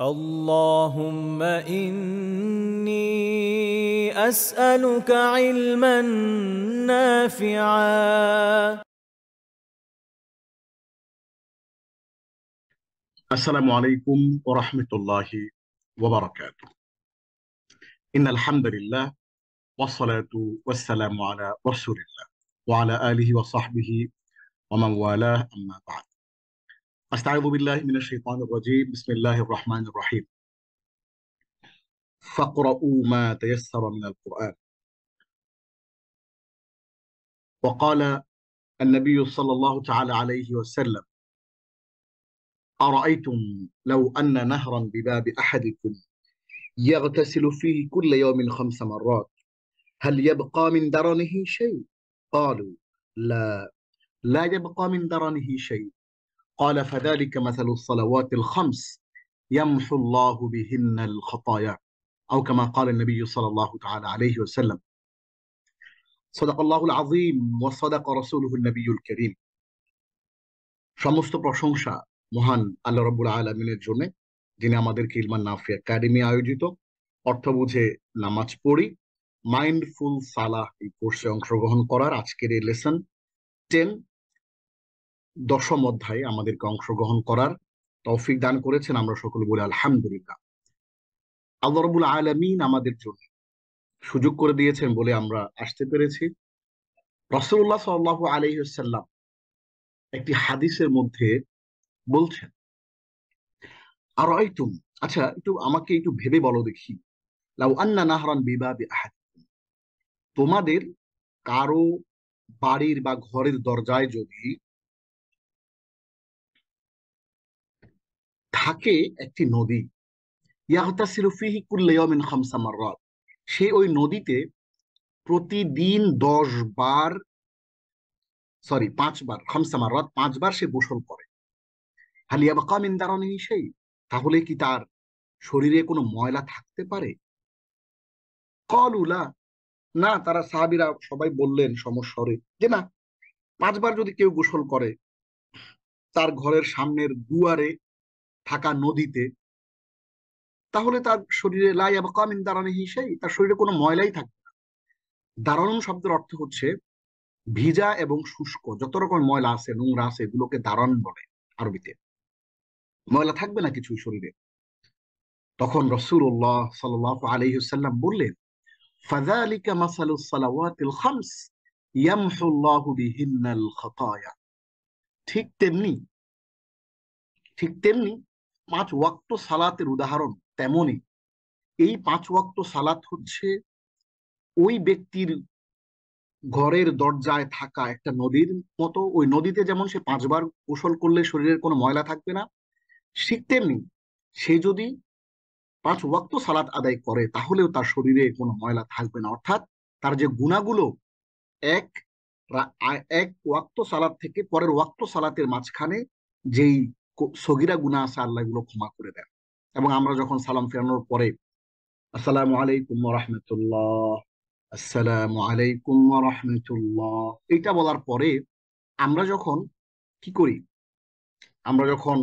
اللهم إني أسألك علما نافعا. السلام عليكم ورحمة الله وبركاته. إن الحمد لله والصلاة والسلام على رسول الله وعلى آله وصحبه ومن والاه، أما بعد. أستعيذ بالله من الشيطان الرجيم. بسم الله الرحمن الرحيم. فاقرؤوا ما تيسر من القرآن. وقال النبي صلى الله تعالى عليه وسلم: أرأيتم لو أن نهرا بباب أحدكم يغتسل فيه كل يوم 5 مرات هل يبقى من درنه شيء؟ قالوا: لا يبقى من درنه شيء. قال: فذلك مثل الصلوات الخمس يمحو الله بهن الخطايا، أو كما قال النبي صلى الله تعالى عليه وسلم. صدق الله العظيم وصدق رسوله النبي الكريم। সমস্ত প্রশংসা মহান আল্লাহ রাব্বুল আলামিনের জন্য, যিনি আমাদেরকে ইলমান নাফি একাডেমি আয়োজিত অর্থ বুঝে নামাজ পড়ি মাইন্ডফুল সালাহ এই কোর্সে অংশগ্রহণ করার আজকের এই লেসন 10 দশম অধ্যায়ে আমাদেরকে অংশগ্রহণ করার তৌফিক দান করেছেন। আমরা সকলে বলি আলহামদুলিল্লাহ। আল্লাহ রাব্বুল আলামিন আমাদের জন্য সুযোগ করে দিয়েছেন বলে আমরা আসতে পেরেছি। রাসূলুল্লাহ সাল্লাল্লাহু আলাইহি ওয়াসাল্লাম একটি হাদিসের মধ্যে বলছেন, আরাইতুম, আচ্ছা একটু আমাকে একটু ভেবে বলো দেখি, লাউ আন্না নাহরান বিবাবি আহাদিকুম, তোমাদের কারো বাড়ির বা ঘরের দরজায় যদি থাকে একটি নদী, ইয়াগতাসিলু ফিহি কুল্লা ইয়াউমিন 5 মাররাত, সে ওই নদীতে প্রতিদিন 10 বার, 5 বার, 5 মাররাত 5 বার সে গোসল করে। হাল ইয়াবকা মিন দারানিহি শাই, তাহলে কি তার শরীরে কোনো ময়লা থাকতে পারে? ক্বালু লা, না, তারা সাহাবীরা সবাই বললেন সমস্বরে যে না, 5 বার যদি কেউ গোসল করে তার ঘরের সামনের দুয়ারে থাকা নদীতে, তাহলে তার শরীরে লা ইয়াবকা মিন দারানিহি শাই, তার শরীরে কোনো ময়লাই থাকবে না। দারানুন শব্দের অর্থ হচ্ছে ভিজা এবং শুষ্ক, যত রকম ময়লা আছে, নোংরা আছে, এগুলোকে দারান বলে আরবিতে। ময়লা থাকবে না কিছু শরীরে। তখন রাসূলুল্লাহ সাল্লাল্লাহু আলাইহি ওয়াসাল্লাম বললেন, ফাযালিকা মাসালুস সালাওয়াতিল খামস ইয়ামহু আল্লাহু বিহিন্নাল খাতায়া, ঠিক তেমনি 5 ওয়াক্ত সালাতের উদাহরণ তেমনি এই 5 ওয়াক্ত সালাত হচ্ছে ওই ব্যক্তির ঘরের দরজায় থাকা একটা নদীর মতো। ওই নদীতে যেমন সে 5 বার গোসল করলে শরীরের কোনো ময়লা থাকবে না, ঠিক তেমনি সে যদি 5 ওয়াক্ত সালাত আদায় করে তাহলেও তার শরীরে কোনো ময়লা থাকবে না। অর্থাৎ তার যে গুনাহগুলো এক এক ওয়াক্ত সালাত থেকে পরের ওয়াক্ত সালাতের মাঝখানে যেই সগীরা গুনাহ আছে, আল্লাহ এগুলো ক্ষমা করে দেন। এবং আমরা যখন সালাম ফেরানোর পরে আসসালামু আলাইকুম ওয়া রাহমাতুল্লাহ, আসসালামু আলাইকুম ওয়া রাহমাতুল্লাহ এটা বলার পরে আমরা যখন কি করি, আমরা যখন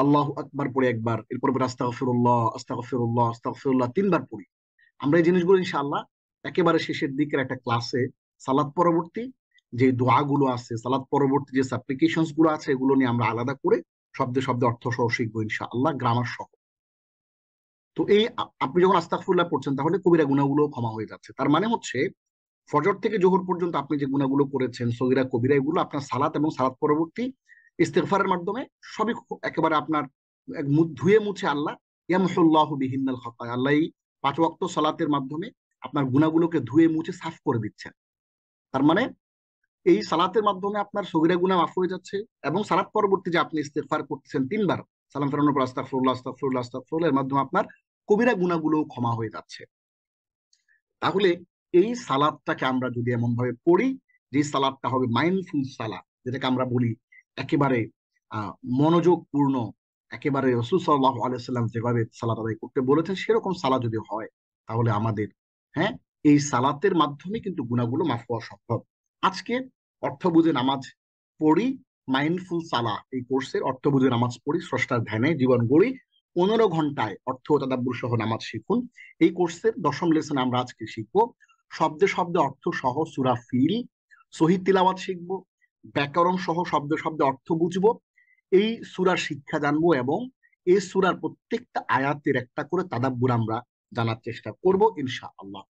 আল্লাহু আকবার পড়ি একবার, এরপর আস্তাগফিরুল্লাহ আস্তাগফিরুল্লাহ আস্তাগফিরুল্লাহ 3 বার পড়ি। আমরা এই জিনিসগুলো ইনশাআল্লাহ একেবারে শেষের দিকের একটা ক্লাসে সালাত পরবর্তী যে দোয়াগুলো আছে, সালাত পরবর্তী যে সাপ্লিকেশনস গুলো আছে, এগুলো নিয়ে আমরা আলাদা করে শব্দে শব্দে অর্থ সহ শিখবো ইনশাআল্লাহ, গ্রামার সহ। তো এই আপনি যখন আস্তাগফিরুল্লাহ পড়ছেন তাহলে কবিরা গুনাহগুলো ক্ষমা হয়ে যাচ্ছে। তার মানে হচ্ছে ফজর থেকে জোহর পর্যন্ত আপনি যে গুনাহগুলো করেছেন, সগীরা কবিরা, এগুলো আপনার সালাত এবং সালাত পরবর্তী ইস্তেগফারের মাধ্যমে সবই একেবারে আপনার ধুয়ে মুছে আল্লাহ ইয়ামহুল্লাহু বিহিন্নাল খাতায়া, আল্লাহ এই 5 ওয়াক্ত সালাতের মাধ্যমে আপনার গুনাহগুলোকে ধুয়ে মুছে সাফ করে দিচ্ছেন। তার মানে এই সালাতের মাধ্যমে আপনার সগীরা গুনাহ মাফ হয়ে যাচ্ছে এবং সালাত পরবর্তী যে আপনি ইস্তেগফার করতেছেন 3 বার, সালাম ফেরানোর পর আস্তাগফিরুল্লাহ আস্তাগফিরুল্লাহ আস্তাগফিরুল্লাহ, এর মাধ্যমে আপনার কবিরা গুনাহগুলো ক্ষমা হয়ে যাচ্ছে। তাহলে এই সালাদটাকে আমরা যদি এমন ভাবে পড়ি যে সালাদটা হবে মাইন্ডফুল সালাদ, যেটাকে আমরা বলি একেবারে মনোযোগপূর্ণ, একেবারে রাসূল সাল্লাল্লাহু আলাইহি ওয়াসাল্লাম যেভাবে সালাত আদায় করতে বলেছেন সেরকম সালাত যদি হয়, তাহলে আমাদের এই সালাতের মাধ্যমে কিন্তু গুনাহগুলো মাফ হওয়া সম্ভব। আজকে অর্থ বুঝে নামাজ পড়ি মাইন্ডফুল সালাহ এই কোর্সের অর্থ বুঝে নামাজ পড়ি, স্রষ্টার ধ্যানে জীবন গড়ি, 15 ঘন্টায় অর্থ ও তাদাব্বুর সহ নামাজ শিখুন। এই কোর্সের 10ম লেসন আমরা আজকে শিখবো। শব্দে শব্দে অর্থ সহ সূরা ফিল, সহিহ তিলাওয়াত শিখবো, ব্যাকরণ সহ শব্দে শব্দে অর্থ বুঝবো, এই সূরার শিক্ষা জানবো এবং এই সূরার প্রত্যেকটা আয়াতের একটা করে তাদাব্বুর আমরা জানার চেষ্টা করব ইনশাআল্লাহ।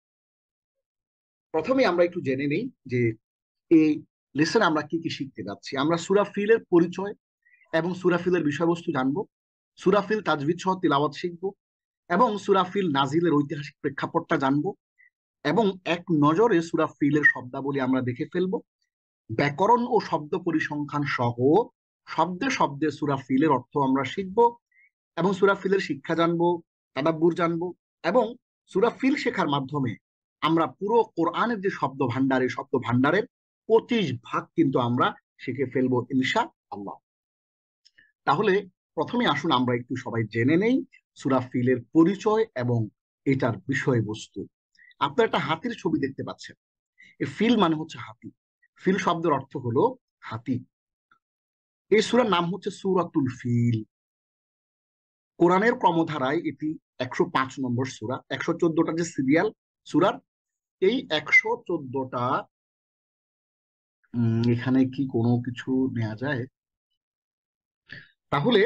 প্রথমে আমরা একটু জেনে নেই যে এই লেসনে আমরা কি কি শিখতে যাচ্ছি। আমরা সূরা ফিলের পরিচয় এবং সূরা ফিলের বিষয়বস্তু জানবো, সূরা ফিল তাজবিদ সহ তিলাওয়াত শিখবো এবং সূরা ফিল নাজিলের ঐতিহাসিক প্রেক্ষাপটটা জানবো এবং এক নজরে সূরা ফিলের শব্দাবলী আমরা দেখে ফেলবো। ব্যাকরণ ও শব্দ পরিসংখ্যান সহ শব্দে শব্দে সূরা ফিলের অর্থ আমরা শিখবো এবং সূরা ফিলের শিক্ষা জানবো, তাদাব্বুর জানবো এবং সূরা ফিল শেখার মাধ্যমে আমরা পুরো কোরআনের যে শব্দ ভান্ডার, এই শব্দ ভান্ডারের 25 ভাগ কিন্তু আমরা শিখে ফেলবো ইনশাআল্লাহ। তাহলে প্রথমে আসুন আমরা একটু সবাই জেনে নেই সূরা ফিলের পরিচয় এবং এটার বিষয়বস্তু। আপনারা একটা হাতির ছবি দেখতে পাচ্ছেন। এই ফিল মানে হচ্ছে হাতি। ফিল শব্দের অর্থ হলো হাতি। এই সূরার নাম হচ্ছে সূরাতুল ফিল। কোরআনের ক্রমধারায় এটি 105 নম্বর সূরা। 114টা যে সিরিয়াল সূরার, এই 114টা এখানে কি কোনো কিছু নেওয়া যায়? তাহলে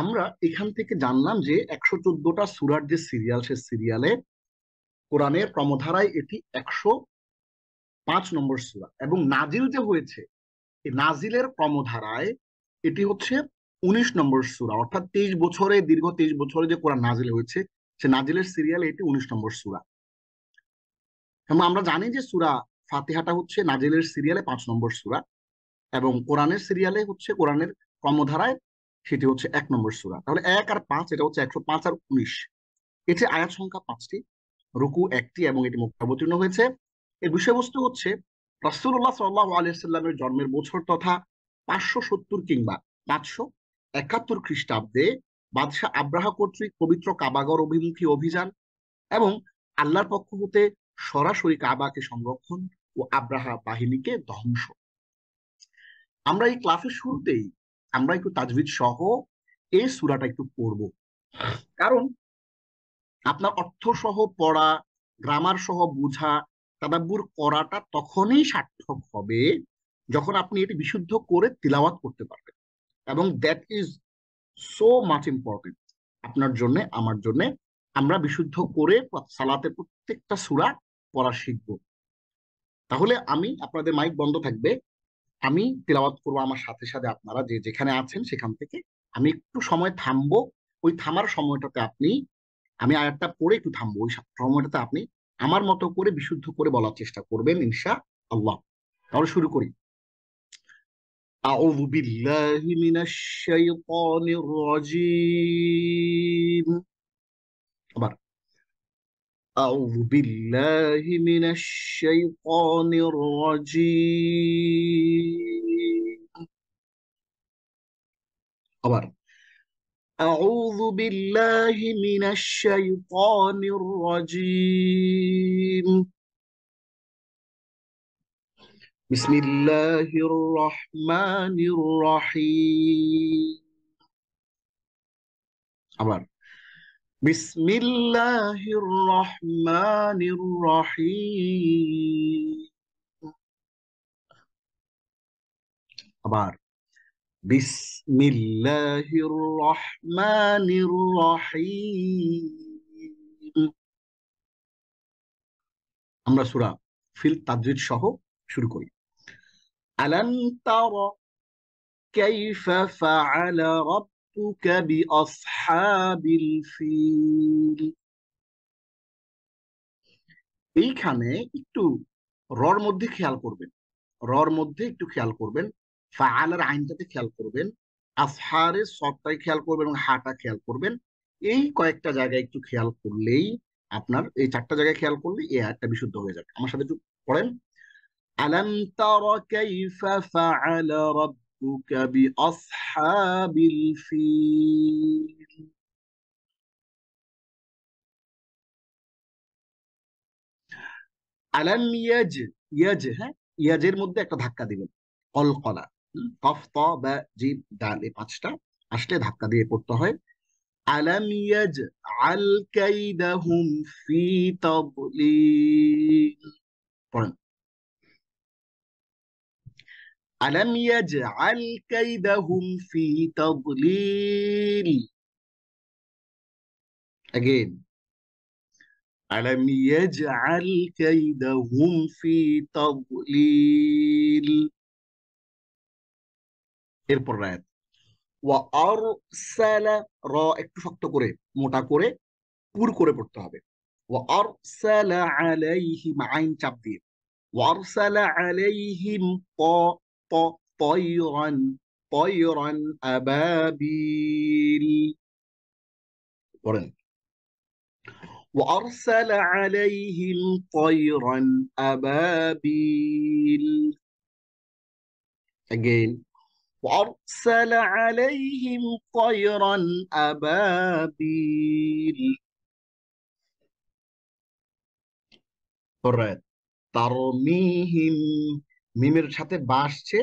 আমরা এখান থেকে জানলাম যে 114টা সূরার যে সিরিয়াল, সে সিরিয়ালে কোরআনের ক্রমধারায় এটি 105 নম্বর সূরা এবং নাজিল যে হয়েছে এই নাজিলের ক্রমধারায় এটি হচ্ছে 19 নম্বর সূরা। অর্থাৎ 23 বছরে, দীর্ঘ 23 বছরে যে কোরআন নাজিল হয়েছে সে নাজিলের সিরিয়ালে এটি 19 নম্বর সূরা। এবং আমরা জানি যে সূরা ফাতিহাটা হচ্ছে নাজিলের সিরিয়ালে 5 নম্বর সূরা এবং কোরআনের সিরিয়ালে হচ্ছে কোরআনের ক্রমধারায় সেটি হচ্ছে 1 নম্বর সূরা। তাহলে 1 আর 5 এটা হচ্ছে 105 আর 19। এটি আয়াত সংখ্যা 5টি, রুকু 1টি এবং এটি মক্কায় অবতীর্ণ হয়েছে। এর বিষয়বস্তু হচ্ছে রাসূলুল্লাহ সাল্লাল্লাহু আলাইহি সাল্লামের জন্মের বছর তথা 570 কিংবা 571 খ্রিস্টাব্দে বাদশাহ আব্রাহা কর্তৃক পবিত্র কাবাগর অভিমুখী অভিযান এবং আল্লাহর পক্ষ হতে সরাসরি কাবাকে সংরক্ষণ ও আব্রাহা বাহিনীকে ধ্বংস। আমরা এই ক্লাসের শুরুতেই আমরা একটু তাজবিদ সহ এই সূরাটা একটু পড়ব, কারণ আপনার অর্থ সহ পড়া, গ্রামার সহ বোঝা, তাদাব্বুর করাটা তখনই সার্থক হবে যখন আপনি এটি বিশুদ্ধ করে তিলাওয়াত করতে পারবেন এবং that is so much important আপনার জন্য, আমার জন্য। আমরা বিশুদ্ধ করে সালাতের প্রত্যেকটা সূরা পড়া শিখব। তাহলে আমি, আপনাদের মাইক বন্ধ থাকবে, আমি তিলাওয়াত করবো, আমার সাথে সাথে আপনারা যে যেখানে আছেন সেখান থেকে আমি একটু সময় থামবো। ওই থামার সময়টাতে আপনি, আমি আয়াতটা পড়ে একটু থামবো, ওই সময়টাতে আপনি আমার মতো করে বিশুদ্ধ করে বলার চেষ্টা করবেন ইনশাআল্লাহ। তাহলে শুরু করি। আউযু বিল্লাহি মিনাশ শাইতানির রাজীম। আবার আউযু বিল্লাহি মিনাশ শাইতানির রাজীম। আবার আউযু বিল্লাহি মিনাশ শাইতানির রাজীম। বিসমিল্লাহির রহমানির রহিম। আবার বিসমিল্লাহির রহমানির রহিম। আবার বিসমিল্লাহির রহমানির রহিম। আমরা সূরা ফিল তাজউইদ সহ শুরু করি। আলাম তারা কাইফা ফাআলা রাব্বুকা বিআসহাবিল ফিল। এইখানে একটু রর মধ্যে খেয়াল করবেন, রর মধ্যে একটু খেয়াল করবেন, ফাআলার আইনটাতে খেয়াল করবেন, আসহারের সবটাই খেয়াল করবেন এবং হাটা খেয়াল করবেন। এই কয়েকটা জায়গায় একটু খেয়াল করলেই আপনার, এই 4টা জায়গায় খেয়াল করলে এই আয়াতটা বিশুদ্ধ হয়ে যাবে। আমার সাথে একটু পড়েন। আলাম তারা কাইফা ফাআলা রাব্বুকা বিআসহাবিল ফিল। আলাম ইয়াজ, ইয়াজ, হ্যাঁ, ইয়াজের মধ্যে একটা ধাক্কা দিবেন। কলকলা। কফ ত বা জিম দাল এই পাঁচটা আসলে ধাক্কা দিয়ে পড়তে হয়। আলাম ইয়াজআল কাইদাহুম ফি তাদলিল। পড়েন। আলাম ইয়াজআল কাইদাহুম ফি তাদলিল। Again. ألم يجعل كيدهم في تضليل. এরপর রায়াত وأرسل র একটু শক্ত করে মোটা করে পুর করে পড়তে হবে। وأرسل عليهم আইন চাপ দিয়ে وأرسل عليهم ط طيرا طيرا أبابيل পড়েন وأرسل عليهم طيرا أبابيل. Again. وأرسل عليهم طيرا أبابيل. Alright. তারমিহিম মিমের সাথে বা আসছে,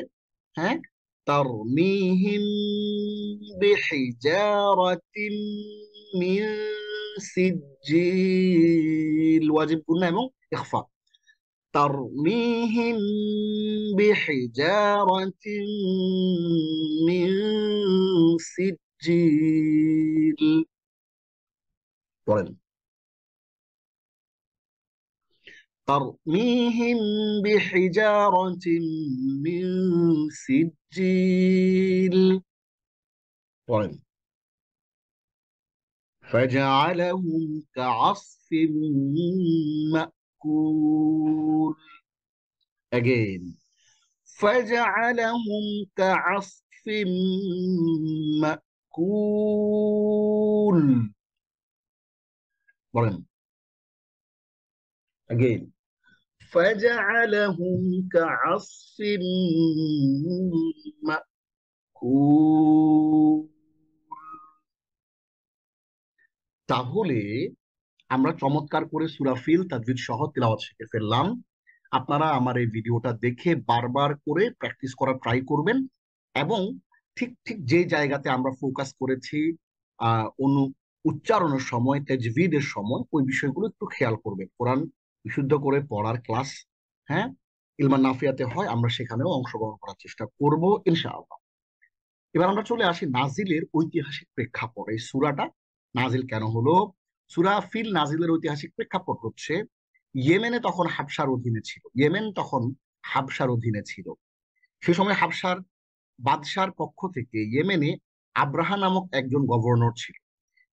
হ্যাঁ, তারমিহিম বিহিজারাতিন মিন সিজিল ওয়াজিব গুন্না এবং ইখফা। তারমিহিম বিহিজারাতিন মিন সিজিল। পড়েন ترميهم بحجارة من سجيل. طيب فجعلهم كعصف مأكول. Again. فجعلهم كعصف مأكول. বলেন again. فجعلهم كعصف مأكول. তাহলে আমরা চমৎকার করে সূরা ফিল তাজবিদ সহ তিলাওয়াত শিখে ফেললাম। আপনারা আমার এই ভিডিওটা দেখে বারবার করে প্র্যাকটিস করার ট্রাই করবেন এবং ঠিক ঠিক যে জায়গাতে আমরা ফোকাস করেছি উচ্চারণের সময়, তাজবিদের সময়, ওই বিষয়গুলো একটু খেয়াল করবেন। কোরআন বিশুদ্ধ করে পড়ার ক্লাস, হ্যাঁ, ইলমান নাফিয়াতে হয়, আমরা সেখানেও অংশগ্রহণ করার চেষ্টা করব ইনশাআল্লাহ। এবার আমরা চলে আসি নাজিলের ঐতিহাসিক প্রেক্ষাপট। এই সূরাটা নাজিল কেন হলো? সূরা ফিল নাজিলের ঐতিহাসিক প্রেক্ষাপট হচ্ছে ইয়েমেনে তখন হাবশার অধীনে ছিল। ইয়েমেন তখন হাবশার অধীনে ছিল। সে সময় হাবশার বাদশার পক্ষ থেকে ইয়েমেনে আব্রাহা নামক একজন গভর্নর ছিল।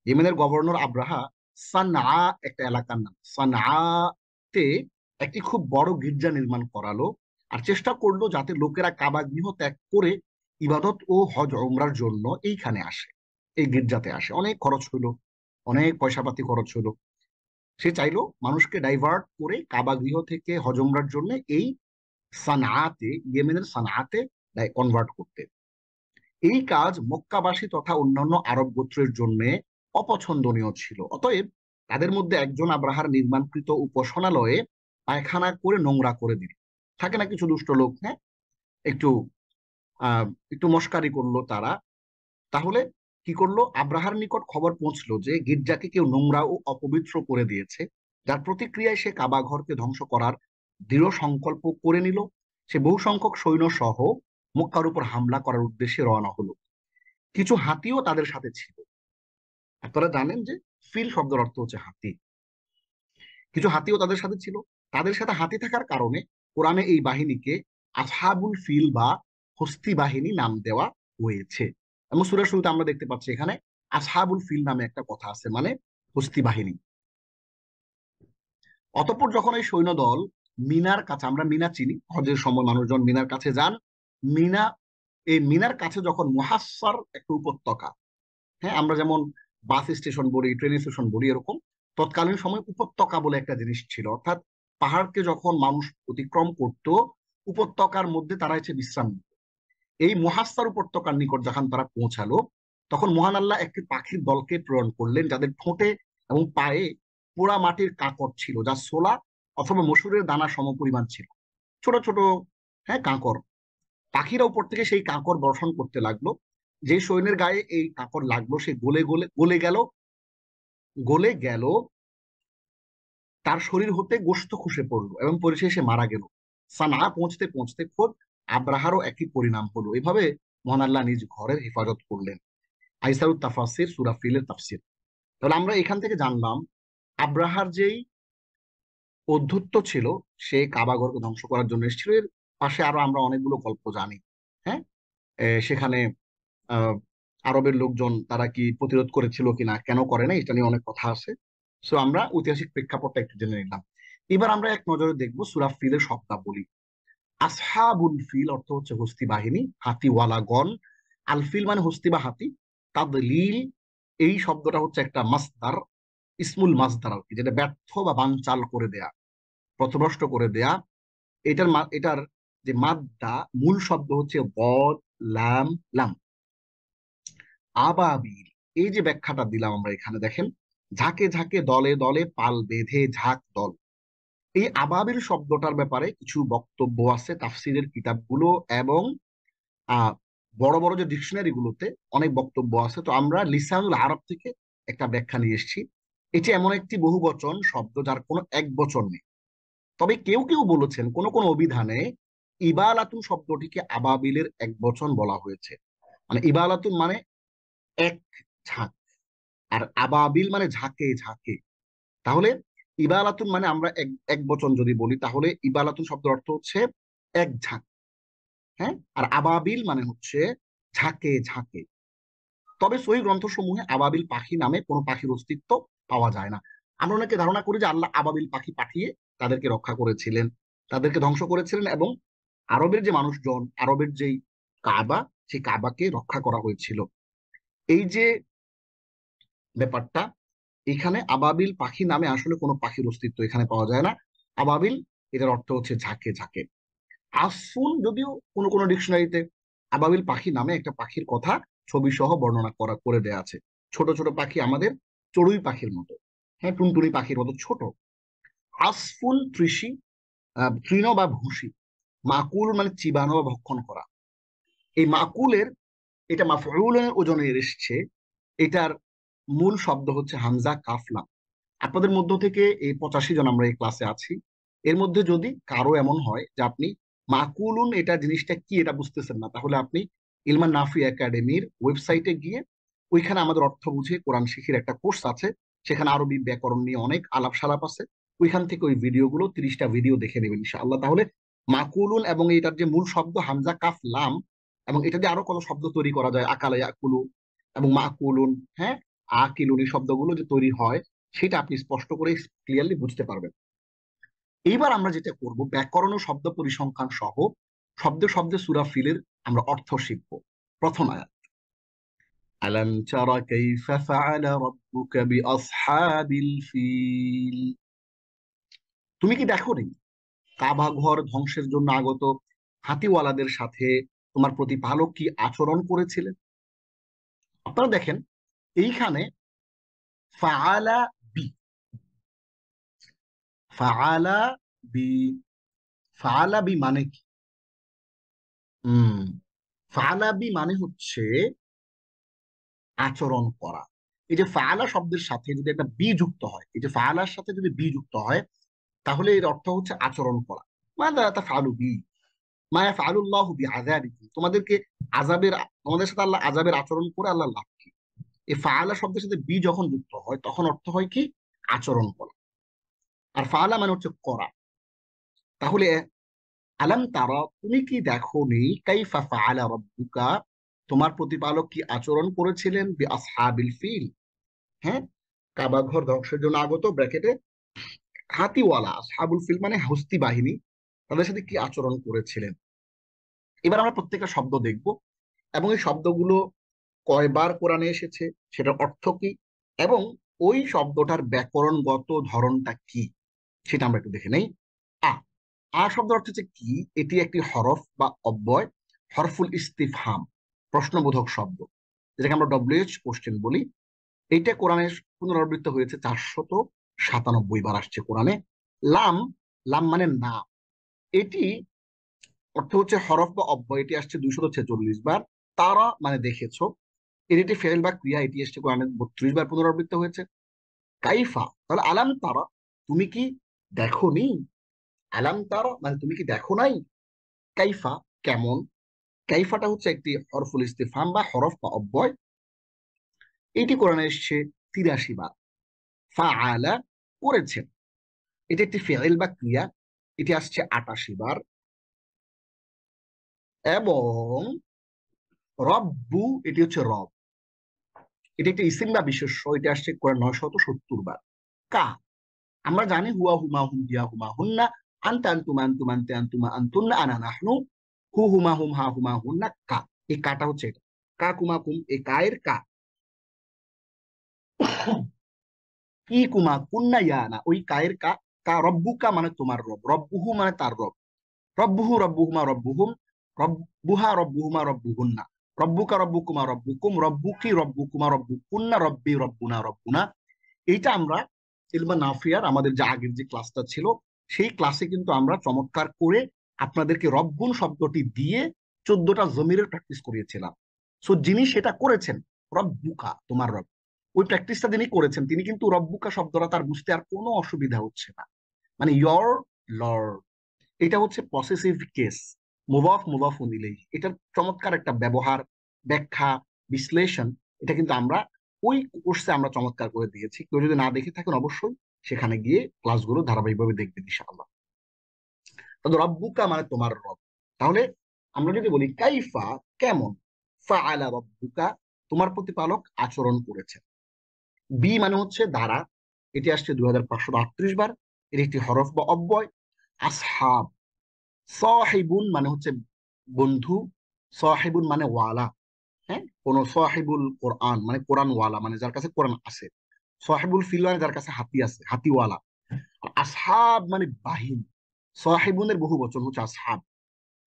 ইয়েমেনের গভর্নর আব্রাহা সানআ একটা এলাকার নাম, সানআতে একটি খুব বড় গির্জা নির্মাণ করালো আর চেষ্টা করলো যাতে লোকেরা কাবা গৃহ ত্যাগ করে ইবাদত ও হজ উমরার জন্য এইখানে আসে, এই গির্জাতে আসে। অনেক খরচ হলো, অনেক পয়সাপাতি খরচ হলো। সে চাইলো মানুষকে ডাইভার্ট করে কাবা গৃহ থেকে হজ উমরার জন্য এই সানআতে, ইয়েমেনের সানআতে কনভার্ট করতে। এই কাজ মক্কাবাসী তথা অন্যান্য আরব গোত্রের জন্য অপছন্দনীয় ছিল। অতএব তাদের মধ্যে একজন আব্রাহার নির্মাণকৃত উপাসনালয়ে পায়খানা করে নোংরা করে দিল। থাকে না কিছু দুষ্ট লোক, হ্যাঁ, একটু একটু মস্কারি করলো তারা। তাহলে কি করলো? আব্রাহার নিকট খবর পৌঁছলো যে গির্জাকে কেউ নোংরা ও অপবিত্র করে দিয়েছে, যার প্রতিক্রিয়ায় সে কাবা ঘরকে ধ্বংস করার দৃঢ় সংকল্প করে নিল। সে বহু সংখ্যক সৈন্য সহ মক্কার উপর হামলা করার উদ্দেশ্যে রওনা হলো। কিছু হাতিও তাদের সাথে ছিল। আপনারা জানেন যে ফিল শব্দের অর্থ হচ্ছে হাতি। কিছু হাতিও তাদের সাথে ছিল। তাদের সাথে হাতি থাকার কারণে কোরআনে এই বাহিনীকে আসহাবুল ফিল বা হস্তি বাহিনী নাম দেওয়া হয়েছে। এবং সূরার শুরুতে আমরা দেখতে পাচ্ছি এখানে আসহাবুল ফিল নামে একটা কথা আছে, মানে হস্তি বাহিনী। অতঃপর যখন এই সৈন্যদল মিনার কাছে, আমরা মিনা চিনি, হজের সময় মানুষজন মিনার কাছে যান। মিনা, এই মিনার কাছে যখন মুহাসসার একটা উপত্যকা, হ্যাঁ, আমরা যেমন বাস স্টেশন বলি, ট্রেন স্টেশন বলি, এরকম তৎকালীন সময় উপত্যকা বলে একটা জিনিস ছিল। অর্থাৎ পাহাড়কে যখন মানুষ অতিক্রম করত, উপত্যকার মধ্যে তারা এসে বিশ্রাম নিত। এই মুহাসসার উপত্যকার নিকট যখন তারা পৌঁছালো, তখন মহান আল্লাহ একটি পাখির দলকে প্রেরণ করলেন যাদের ঠোঁটে এবং পায়ে পোড়া মাটির কাঁকড় ছিল, যা ছোলা অথবা মসুরের দানা সমপরিমাণ ছিল। ছোট ছোট, হ্যাঁ, কাঁকড়। পাখিরা উপর থেকে সেই কাঁকর বর্ষণ করতে লাগলো। যে সৈন্যের গায়ে এই কাঁকর লাগলো সে গলে গলে গলে গেল, তার শরীর হতে গোশত খসে পড়লো এবং পরিশেষে মারা গেল। সানা পৌঁছতে পৌঁছতে খোদ আব্রাহারও একই পরিণাম হলো। এভাবে মহান আল্লাহ নিজ ঘরের হেফাজত করলেন। আইসারুত তাফাসির সূরা ফিলের তাফসির। তাহলে আমরা এখান থেকে জানলাম আব্রাহার যেই অধ্যত্ব ছিল, সে কাবাঘরকে ধ্বংস করার জন্য এসেছিল। এর পাশে আরো আমরা অনেকগুলো গল্প জানি। হ্যাঁ, সেখানে আহ আরবের লোকজন তারা কি প্রতিরোধ করেছিল কিনা, কেন করে না, এটা নিয়ে অনেক কথা আছে। সো আমরা ঐতিহাসিক প্রেক্ষাপটটা একটু জেনে নিলাম। এবার আমরা এক নজরে দেখবো সূরা ফিলের শব্দাবলী। আসহাবুল ফিল অর্থ হচ্ছে হস্তি বাহিনী, হাতিওয়ালাগণ। আল ফিল মানে হস্তি বা হাতি। তাদলিল এই শব্দটা হচ্ছে একটা মাসদার, ইসমুল মাসদার আর কি, যেটা ব্যর্থ বা বানচাল করে দেয়া, পথভ্রষ্ট করে দেয়া। এটার যে মাদ্দা, মূল শব্দ হচ্ছে গদ লাম লাম। আবাবিল, এই যে ব্যাখ্যাটা দিলাম আমরা এখানে দেখেন, ঝাঁকে ঝাঁকে দলে দলে পাল বেঁধে ঝাঁক দল। এই আবাবিল শব্দটার ব্যাপারে কিছু বক্তব্য আছে তাফসীরের কিতাবগুলো এবং আহ বড় বড় যে ডিকশনারি গুলোতে অনেক বক্তব্য আছে। তো আমরা লিসানুল আরব থেকে একটা ব্যাখ্যা নিয়ে এসেছি। এটি এমন একটি বহুবচন শব্দ যার কোনো এক বচন নেই। তবে কেউ কেউ বলেছেন কোন কোন অভিধানে ইবালাতুন শব্দটিকে আবাবিলের এক বচন বলা হয়েছে। মানে ইবালাতুন মানে এক ঝাঁক, আর আবাবিল মানে ঝাঁকে ঝাঁকে। তাহলে ইবালাতুন মানে আমরা এক এক বচন যদি বলি, তাহলে ইবালাতুন শব্দের অর্থ হচ্ছে এক ঝাঁক। হ্যাঁ, আর আবাবিল মানে হচ্ছে ঝাঁকে ঝাঁকে। তবে সহিহ গ্রন্থসমূহে আবাবিল পাখি নামে কোনো পাখির অস্তিত্ব পাওয়া যায় না। আমরা অনেকে ধারণা করি যে আল্লাহ আবাবিল পাখি পাঠিয়ে তাদেরকে রক্ষা করেছিলেন, তাদেরকে ধ্বংস করেছিলেন, এবং আরবের যে মানুষজন, আরবের যেই কাবা, সেই কাবাকে রক্ষা করা হয়েছিল। এই যে ব্যাপারটা, এখানে আবাবিল পাখি নামে আসলে কোনো পাখির অস্তিত্ব এখানে পাওয়া যায় না। আবাবিল এটার অর্থ হচ্ছে ঝাঁকে ঝাঁকে। আসফুন, যদিও কোনো কোনো ডিকশনারিতে আবাবিল পাখি নামে একটা পাখির কথা ছবি সহ বর্ণনা করে দেয়া আছে। ছোট ছোট পাখি, আমাদের চড়ুই পাখির মতো, হ্যাঁ, টুনটুনি পাখির মতো ছোট। আসফুন তৃণ বা ভুসি। মাকুল মানে চিবানো বা ভক্ষণ করা। এই মাকুলের, এটা মাফউলের ওজনে এসছে। এটার মূল শব্দ হচ্ছে হামজা কাফ লাম। আপনাদের মধ্য থেকে এই 85 জন আমরা এই ক্লাসে আছি, এর মধ্যে যদি কারো এমন হয় যে আপনি মাকুলুন এটা জিনিসটা কি এটা বুঝতেছেন না, তাহলে আপনি ইলমান নাফি একাডেমির ওয়েবসাইটে গিয়ে, ওইখানে আমাদের অর্থ বুঝে কোরআন শিখির একটা কোর্স আছে। সেখানে আরবি ব্যাকরণ নিয়ে অনেক আলাপ সালাপ আছে। ওইখান থেকে ওই ভিডিওগুলো 30টা ভিডিও দেখে নেবেন ইনশাআল্লাহ। তাহলে মাকুলুন এবং এটার যে মূল শব্দ হামজা কাফ লাম, এবং এটা দিয়ে আরো কত শব্দ তৈরি করা যায়, আকালা ইয়াকুলু এবং মাকুলুন, হ্যাঁ, আকিলুন, এই শব্দগুলো যে তৈরি হয় সেটা আপনি স্পষ্ট করে ক্লিয়ারলি বুঝতে পারবেন। এইবার আমরা যেটা করব, ব্যাকরণ ও শব্দ পরিসংখ্যান সহ শব্দে শব্দে সূরা ফিলের আমরা অর্থ শিখব। প্রথম আয়াত, আলাম তারা কাইফা ফাআলা রাব্বুকা বিআসহাবিল ফিল। তুমি কি দেখোনি কাবা ঘর ধ্বংসের জন্য আগত হাতিওয়ালাদের সাথে তোমার প্রতিপালক কি আচরণ করেছিলেন? আপনারা দেখেন এইখানে ফাআলা বি, ফাআলা বি, ফাআলা বি মানে কি? হম ফাআলা বি মানে হচ্ছে আচরণ করা। এই যে ফাআলা শব্দের সাথে যদি একটা বি যুক্ত হয়, এই যে ফাআলার সাথে যদি বি যুক্ত হয়, তাহলে এর অর্থ হচ্ছে আচরণ করা। মাযা তাফআলু বি, মা ইয়াফআলুল্লাহু বিআযাবিকুম, তোমাদের সাথে আল্লাহ আযাবের আচরণ করে আল্লাহ লাভ কি? এই ফাআলা শব্দের সাথে বি যখন যুক্ত হয় তখন অর্থ হয় কি? আচরণ করা। আর ফাআলা মানে হচ্ছে করা। তাহলে আলাম তারা, তুমি কি দেখোনি, কাইফা ফাআলা রাব্বুকা, তোমার প্রতিপালক কি আচরণ করেছিলেন, বিআসহাবিল ফিল, হ্যাঁ, কাবা ঘর ধ্বংসের জন্য আগত ব্র্যাকেটে হাতিওয়ালা, আসহাবুল ফিল মানে হস্তি বাহিনী, তাদের সাথে কি আচরণ করেছিলেন। এবার আমরা প্রত্যেকটা শব্দ দেখব এবং এই শব্দগুলো কয়বার কোরআনে এসেছে, সেটার অর্থ কি, এবং ওই শব্দটার ব্যাকরণগত ধরনটা কি, সেটা আমরা একটু দেখে নেই। আ আ শব্দ অর্থ হচ্ছে কি? এটি একটি হরফ বা অব্যয়, হরফুল ইস্তিফহাম, প্রশ্নবোধক শব্দ, যেটাকে আমরা ডব্লিউএইচ কোশ্চেন বলি। এইটা কোরআনে পুনরাবৃত্ত হয়েছে 497 বার আসছে কোরআনে। লাম, লাম মানে না, এটি অর্থ হচ্ছে হরফ বা অব্যয়, এটি আসছে 246 বার। তারা মানে দেখেছো, এর একটি ফেল বা ক্রিয়া, এটি এসছে কোরআনে 32 বার পুনরাবৃত্ত হয়েছে। কাইফা, তাহলে আলাম তারা, তুমি কি দেখো নি? আলাম তারা মানে তুমি কি দেখো নাই? কাইফা কেমন? কাইফাটা হচ্ছে একটি হরফুল ইস্তিফহাম বা হরফ বা অব্যয়। এটি কোরআনে এসছে 83 বার। ফাআলা করেছেন, এটি একটি ফেল বা ক্রিয়া, এটি আসছে 88 বার। এবং রব্বু, এটি হচ্ছে রব, এটি একটি ইসিম বা বিশেষ্য, এটি আসছে কোরআন 970 বার। কা, আমরা জানি হুয়া হুমা হুম হিয়া হুমা হুন্না, আনতা আনতুমা আনতুম আনতে আনতুমা আনতুন্না আনা নাহনু, হু হুমা হুম হা হুমা হুন্না কা। এই কাটা হচ্ছে এটা, কা কুমা কুম, এই কায়ের কা। কি কুমা কুন্না ইয়ানা, ওই কায়ের কা। কা রব্বুকা মানে তোমার রব, রব্বুহু মানে তার রব, রব্বুহু রব্বুহুমা রব্বুহুম, রব্বুহা রব্বুহুমা রব্বুহুন্না, রব্বুকা রব্বুকুমা রব্বুকুম, রব্বুকি রব্বুকুমা রব্বুকুন্না, রব্বি রব্বুনা রব্বুনা। এইটা আমরা ইলমা নাফিয়ার আমাদের যে আগের যে ক্লাসটা ছিল, সেই ক্লাসে কিন্তু আমরা চমৎকার করে আপনাদেরকে রব্বুন শব্দটি দিয়ে 14টা জমিরের প্র্যাকটিস করিয়েছিলাম। সো যিনি সেটা করেছেন, রব্বুকা তোমার রব, ওই প্র্যাকটিসটা যিনি করেছেন তিনি কিন্তু রব্বুকা শব্দটা তার বুঝতে আর কোনো অসুবিধা হচ্ছে না, মানে ইয়র লর্ড। এটা হচ্ছে পসেসিভ কেস, মুদাফ মুদাফুন ইলাইহি, এটার চমৎকার একটা ব্যবহার, ব্যাখ্যা, বিশ্লেষণ, এটা কিন্তু আমরা ওই কোর্সে আমরা চমৎকার করে দিয়েছি। কেউ যদি না দেখে থাকেন অবশ্যই সেখানে গিয়ে ক্লাসগুলো ধারাবাহিকভাবে দেখবেন ইনশাআল্লাহ। তাহলে রব্বুকা মানে তোমার রব। তাহলে আমরা যদি বলি কাইফা কেমন, ফাআলা রব্বুকা তোমার প্রতিপালক আচরণ করেছে। বি মানে হচ্ছে দ্বারা, এটি আসছে 2538 বার, এর একটি হরফ বা অব্যয়। আসহাব, সাহিবুন মানে হচ্ছে বন্ধু, সাহিবুন মানে ওয়ালা, হ্যাঁ, কোন সাহিবুল কোরআন মানে কোরআন ওয়ালা, মানে যার কাছে কোরআন আছে। সাহিবুল ফিল মানে যার কাছে হাতি আছে, হাতিওয়ালা। আর আসহাব মানে বাহিনী, সাহিবুনের বহু বচন হচ্ছে আসহাব।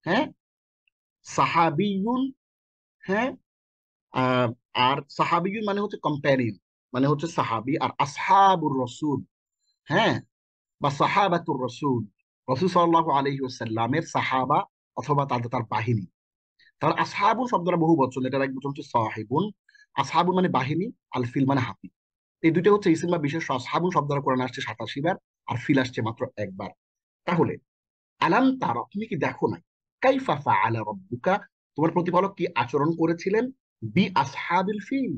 হ্যাঁ, সাহাবিয়ুন, হ্যাঁ, আহ, আর সাহাবিয়ুন মানে হচ্ছে কম্প্যানিয়ন, মানে হচ্ছে সাহাবি। আর আসহাবুর রসুল, হ্যাঁ, বা সাহাবাতুর রসুল, রসুল সাল্লাল্লাহু আলাইহি ওয়াসাল্লামের সাহাবা অথবা তাদের তার বাহিনী। তাহলে আসহাবুন শব্দটা বহু বচন, এটার এক বচন হচ্ছে সাহিবুন। আসহাবুন মানে বাহিনী, আল ফিল মানে হাতি। এই দুটো হচ্ছে ইসিম বা বিশেষ। আসহাবুন শব্দটা কোরআনে আসছে 87 বার, আর ফিল আসছে মাত্র একবার। তাহলে আলাম তারা, তুমি কি দেখো নাই, কাইফা ফাআলা রাব্বুকা তোমার প্রতিপালক কি আচরণ করেছিলেন, বি আসহাবিল ফিল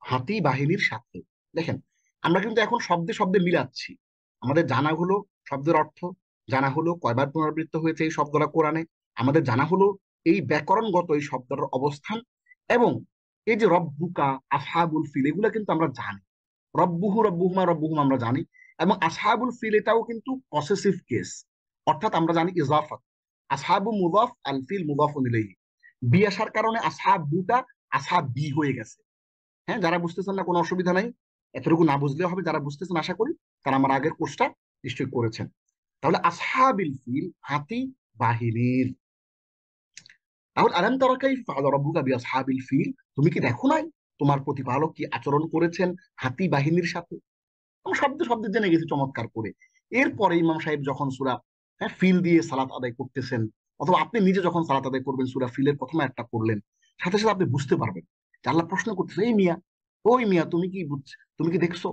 হাতি বাহিনীর সাথে। দেখেন, আমরা কিন্তু এখন শব্দে শব্দে মিলাচ্ছি। আমাদের জানা হলো শব্দের অর্থ, জানা হলো কয়বার পুনরাবৃত্ত হয়েছে এই শব্দটা কোরআনে, আমাদের জানা হলো এই ব্যাকরণগত এই শব্দটার অবস্থান, এবং এই যে রব্বুকা আসহাবুল ফিল এগুলো কিন্তু আমরা জানি। রব্বুহু রব্বুহুমা রব্বুহুম আমরা জানি, এবং আসহাবুল ফিল এটাও কিন্তু পসেসিভ কেস, অর্থাৎ আমরা জানি ইজাফাত। আসহাবু মুদাফ, আল ফিল মুদাফুন ইলাইহি। বি আসার কারণে আসহাবুটা আসহাব বি হয়ে গেছে। হ্যাঁ, যারা বুঝতেছেন না কোনো অসুবিধা নাই, এতটুকু না বুঝলেও হবে। যারা বুঝতেছেন আশা করি তারা আমার আগের কোর্সটা নিশ্চয়ই করেছেন। তাহলে আসহাবিল ফিল হাতি বাহিনীর। তাহলে আলাম তারা কাইফা ফাআলা রাব্বুকা বিআসহাবিল ফিল, তুমি কি দেখো নাই তোমার প্রতিপালক কি আচরণ করেছেন হাতি বাহিনীর সাথে। আমরা শব্দে শব্দে জেনে গেছি চমৎকার করে। এরপরে ইমাম সাহেব যখন সূরা, হ্যাঁ, ফিল দিয়ে সালাত আদায় করতেছেন, অথবা আপনি নিজে যখন সালাত আদায় করবেন সূরা ফিলের প্রথম একটা পড়লেন, সাথে সাথে আপনি বুঝতে পারবেন যে আল্লাহ প্রশ্ন করতেছে, এই মিয়া, ওই মিয়া, তুমি কি বুঝছো, তুমি কি দেখছো।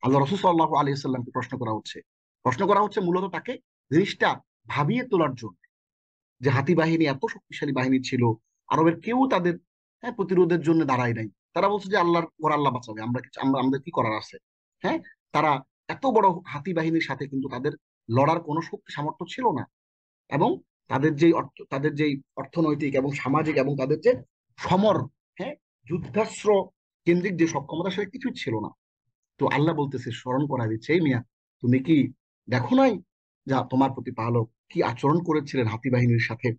আল্লাহ রাসূল সাল্লাল্লাহু আলাইহি সাল্লামকে প্রশ্ন করা হচ্ছে। প্রশ্ন করা হচ্ছে মূলত তাকে জিনিসটা ভাবিয়ে তোলার জন্য, যে হাতি বাহিনী এত শক্তিশালী বাহিনী ছিল, আরবের কেউ তাদের, হ্যাঁ, প্রতিরোধের জন্য দাঁড়ায় নাই। তারা বলছে যে আল্লাহর ওরা আল্লাহ বাঁচাবে, আমরা আমরা আমাদের কি করার আছে। হ্যাঁ, তারা এত বড় হাতি বাহিনীর সাথে কিন্তু তাদের লড়ার কোনো শক্তি সামর্থ্য ছিল না, এবং তাদের যেই অর্থ, তাদের যেই অর্থনৈতিক এবং সামাজিক এবং তাদের যে সমর, হ্যাঁ, যুদ্ধাস্ত্র কেন্দ্রিক যে সক্ষমতা সেটা কিছুই ছিল না। তো আল্লাহ বলতেছে, স্মরণ করা দিচ্ছে, এই মিয়া, তুমি কি দেখো নাই যা তোমার প্রতিপালক কি আচরণ করেছিলেন হাতি বাহিনীর সাথে।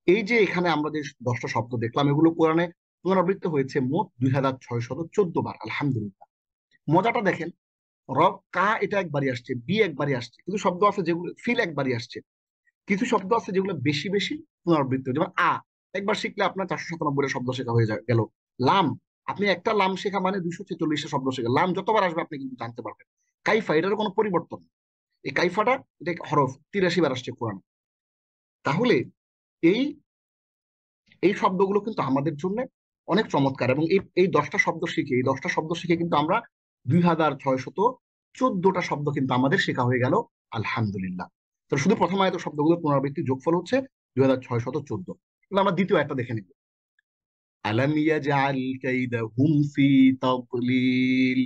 এই যে এখানে আমরা যে 10টা শব্দ দেখলাম, এগুলো কোরআনে পুনরাবৃত্ত হয়েছে মোট 2614 বার। আলহামদুলিল্লাহ। মজাটা দেখেন, রব কা এটা একবারই আসছে, বি একবারই আসছে, কিছু শব্দ আছে যেগুলো ফিল একবারই আসছে, কিছু শব্দ আছে যেগুলো বেশি বেশি পুনরাবৃত্ত, যেমন একবার শিখলে আপনার 497 শব্দ শেখা হয়ে গেল। লাম, আপনি একটা লাম শেখা মানে 246টা শব্দ শেখা। লাম যতবার আসবে আপনি কিন্তু জানতে পারবেন। কাইফা, এটার কোনো পরিবর্তন নেই। এই কাইফাটা এটা হরফ 83 বার আসছে কোরআন। তাহলে এই এই শব্দগুলো কিন্তু আমাদের জন্য অনেক চমৎকার, এবং এই এই 10টা শব্দ শিখে কিন্তু আমরা 2614টা শব্দ কিন্তু আমাদের শেখা হয়ে গেল, আলহামদুলিল্লাহ। তো শুধু প্রথম আয়াত শব্দগুলোর পুনরাবৃত্তি যোগফল হচ্ছে 2614। আমরা দ্বিতীয় আয়াতটা দেখে নিব। আলাম ইয়াজআল কাইদাহুম ফি তাদলিল,